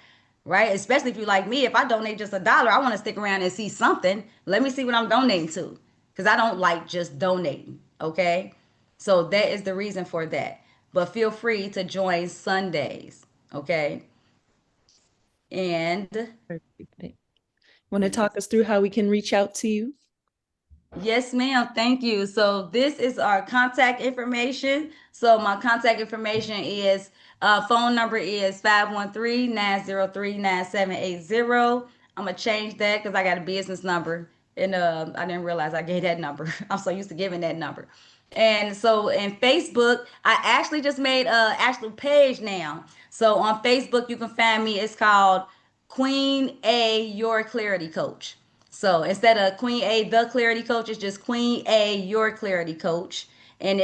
right? Especially if you like me, if I donate just $1, I want to stick around and see something. Let me see what I'm donating to, because I don't like just donating. Okay, so that is the reason for that. But feel free to join Sundays. Okay, and Perfect. Want to talk us through how we can reach out to you? yes, ma'am. Thank you. So this is our contact information. So my contact information is phone number is 513-903-9780. I'm gonna change that because I got a business number and I didn't realize I gave that number. I'm so used to giving that number. And so in Facebook, I actually just made a actual page now. So on Facebook, you can find me. It's called Queen A, Your Clarity Coach. So instead of Queen A, the Clarity Coach, it's just Queen A, Your Clarity Coach. And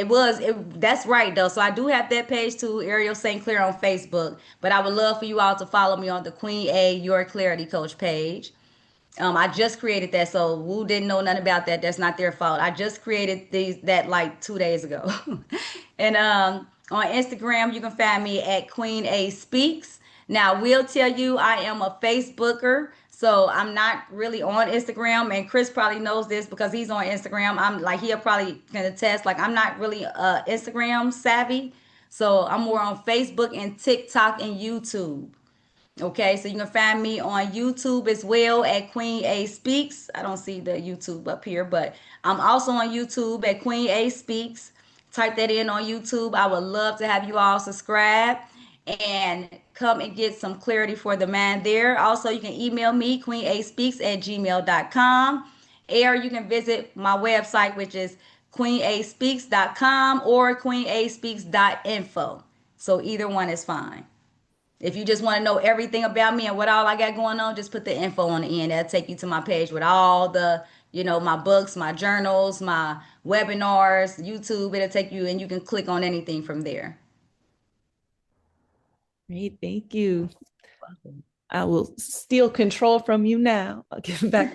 that's right though. So I do have that page too, Ariel St. Clair on Facebook. But I would love for you all to follow me on the Queen A, Your Clarity Coach page. I just created that, so Woo didn't know nothing about that. That's not their fault. I just created that like 2 days ago. And on Instagram, you can find me at Queen A Speaks. Now, I will tell you, I am a Facebooker, so I'm not really on Instagram. And Chris probably knows this because he's on Instagram. I'm like he'll probably can attest. Like I'm not really Instagram savvy, so I'm more on Facebook and TikTok and YouTube. Okay, so you can find me on YouTube as well at Queen A Speaks. I don't see the YouTube up here, but I'm also on YouTube at Queen A Speaks. Type that in on YouTube. I would love to have you all subscribe and come and get some clarity for the mind there. Also, you can email me, queenaspeaks@gmail.com, or you can visit my website, which is queenaspeaks.com or queenaspeaks.info. So either one is fine. If you just want to know everything about me and what all I got going on, just put the info on the end. That'll take you to my page with all the, my books, my journals, my webinars, YouTube. It'll take you and you can click on anything from there. Great, thank you. I will steal control from you now. I'll give it back.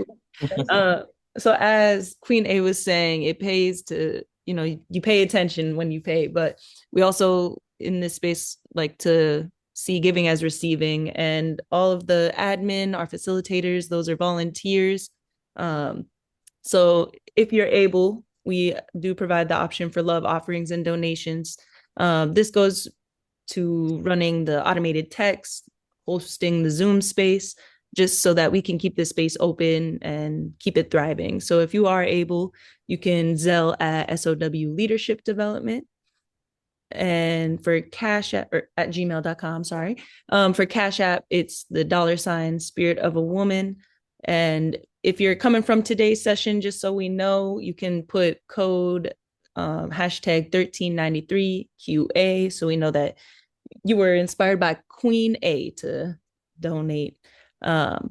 So as Queen A was saying, it pays to, you pay attention when you pay, but we also in this space like to see giving as receiving, and all of the admin, our facilitators, those are volunteers. So if you're able, we do provide the option for love offerings and donations. This goes to running the automated text, hosting the Zoom space, just so that we can keep this space open and keep it thriving. So if you are able, you can Zelle at SOW Leadership Development. And for Cash App, or at gmail.com, sorry. For Cash App, it's the $ Spirit of a Woman. And if you're coming from today's session, just so we know, you can put code hashtag 1393QA, so we know that you were inspired by Queen A to donate. And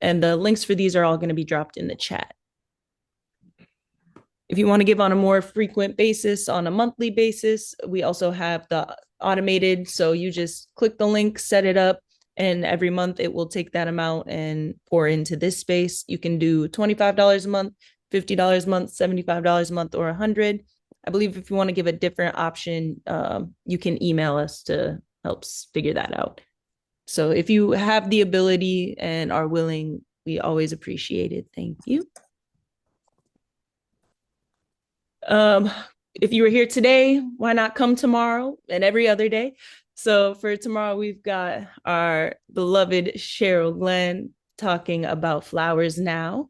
the links for these are all going to be dropped in the chat. If you want to give on a more frequent basis, on a monthly basis, we also have the automated. So you just click the link, set it up, and every month it will take that amount and pour into this space. You can do $25 a month, $50 a month, $75 a month, or $100. I believe if you want to give a different option, you can email us to help figure that out. So if you have the ability and are willing, we always appreciate it. Thank you. If you were here today, why not come tomorrow and every other day? So for tomorrow, we've got our beloved Cheryl Glenn talking about flowers now.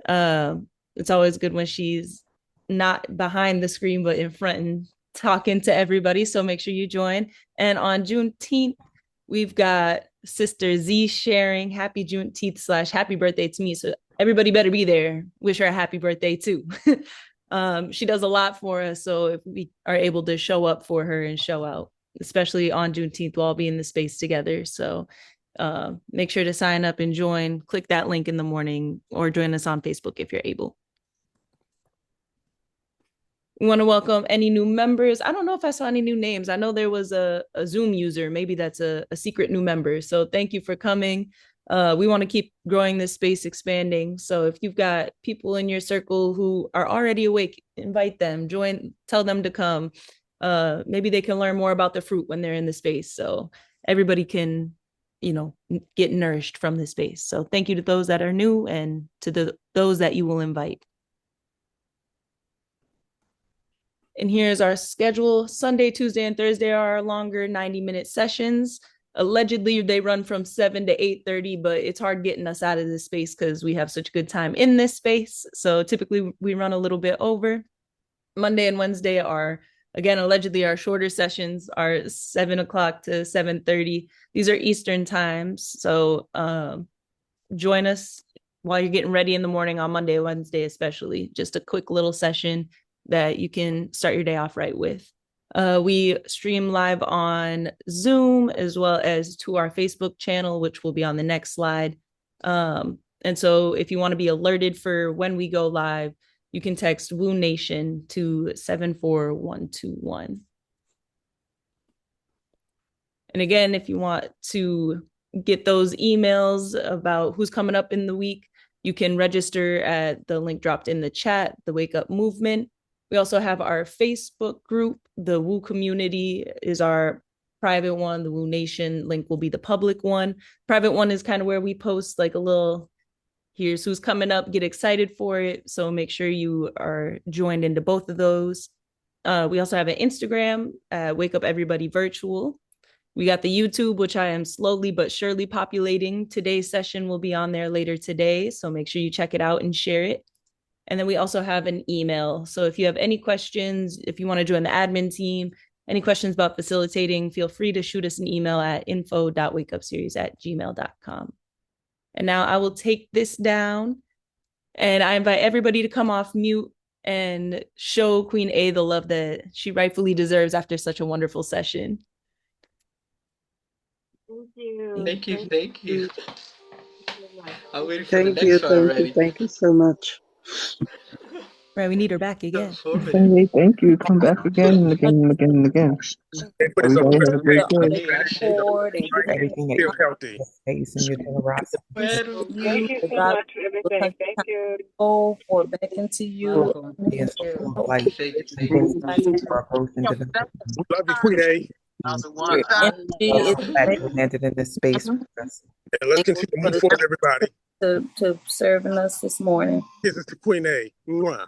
It's always good when she's not behind the screen, but in front and talking to everybody. So make sure you join. And on Juneteenth, we've got Sister Z sharing happy Juneteenth / happy birthday to me. So everybody better be there. Wish her a happy birthday too. She does a lot for us. So if we are able to show up for her and show out, especially on Juneteenth, we'll all be in the space together. So make sure to sign up and join. Click that link in the morning or join us on Facebook if you're able. We want to welcome any new members. I don't know if I saw any new names. I know there was a Zoom user. Maybe that's a secret new member. So thank you for coming. We want to keep growing this space, expanding. So if you've got people in your circle who are already awake, invite them, join, tell them to come. Maybe they can learn more about the fruit when they're in the space. So everybody can, get nourished from the space. So thank you to those that are new and to those that you will invite. And here's our schedule. Sunday, Tuesday, and Thursday are our longer 90-minute sessions. Allegedly, they run from 7 to 8:30, but it's hard getting us out of this space because we have such good time in this space. So typically, we run a little bit over. Monday and Wednesday are, again, allegedly our shorter sessions are 7 o'clock to 7:30. These are Eastern times. So join us while you're getting ready in the morning on Monday, Wednesday, especially. Just a quick little session that you can start your day off right with. We stream live on Zoom as well as to our Facebook channel, which will be on the next slide. And so if you want to be alerted for when we go live, you can text Woo Nation to 74121. And again, if you want to get those emails about who's coming up in the week, you can register at the link dropped in the chat, the Wake Up Movement. We also have our Facebook group. The Woo Community is our private one. The Woo Nation link will be the public one. Private one is kind of where we post like a little, here's who's coming up, get excited for it. So make sure you are joined into both of those. We also have an Instagram, Wake Up Everybody Virtual. We got the YouTube, which I am slowly but surely populating. Today's session will be on there later today. So make sure you check it out and share it. And then we also have an email. So if you have any questions, if you want to join the admin team, any questions about facilitating, feel free to shoot us an email at info.wakeupseries@gmail.com. And now I will take this down and I invite everybody to come off mute and show Queen A the love that she rightfully deserves after such a wonderful session. Thank you. Thank you. Thank you. So much. I'm waiting for the Thank you, next one thank you, already. thank you so much. Right, we need her back So again. informative. Hey, thank you. Come back again and again and again and again. But it's Everybody have a great The day. audience Hey, Ashe. support and for giving everything that feel you time healthy. your space and your generosity. Bueno. to Thank you. you That so God much for will everything. touch Thank the you. soul, pour it back into you. Welcome. Being so full of light Thank you. and Thank bring you. for our growth and development. We love you, Queen A. Your energy Love is the fact amazing. you landed in this space with us. And let's Thank you continue to for move the forward, everybody. to serving us this morning. Kisses to Queen A. Mwah.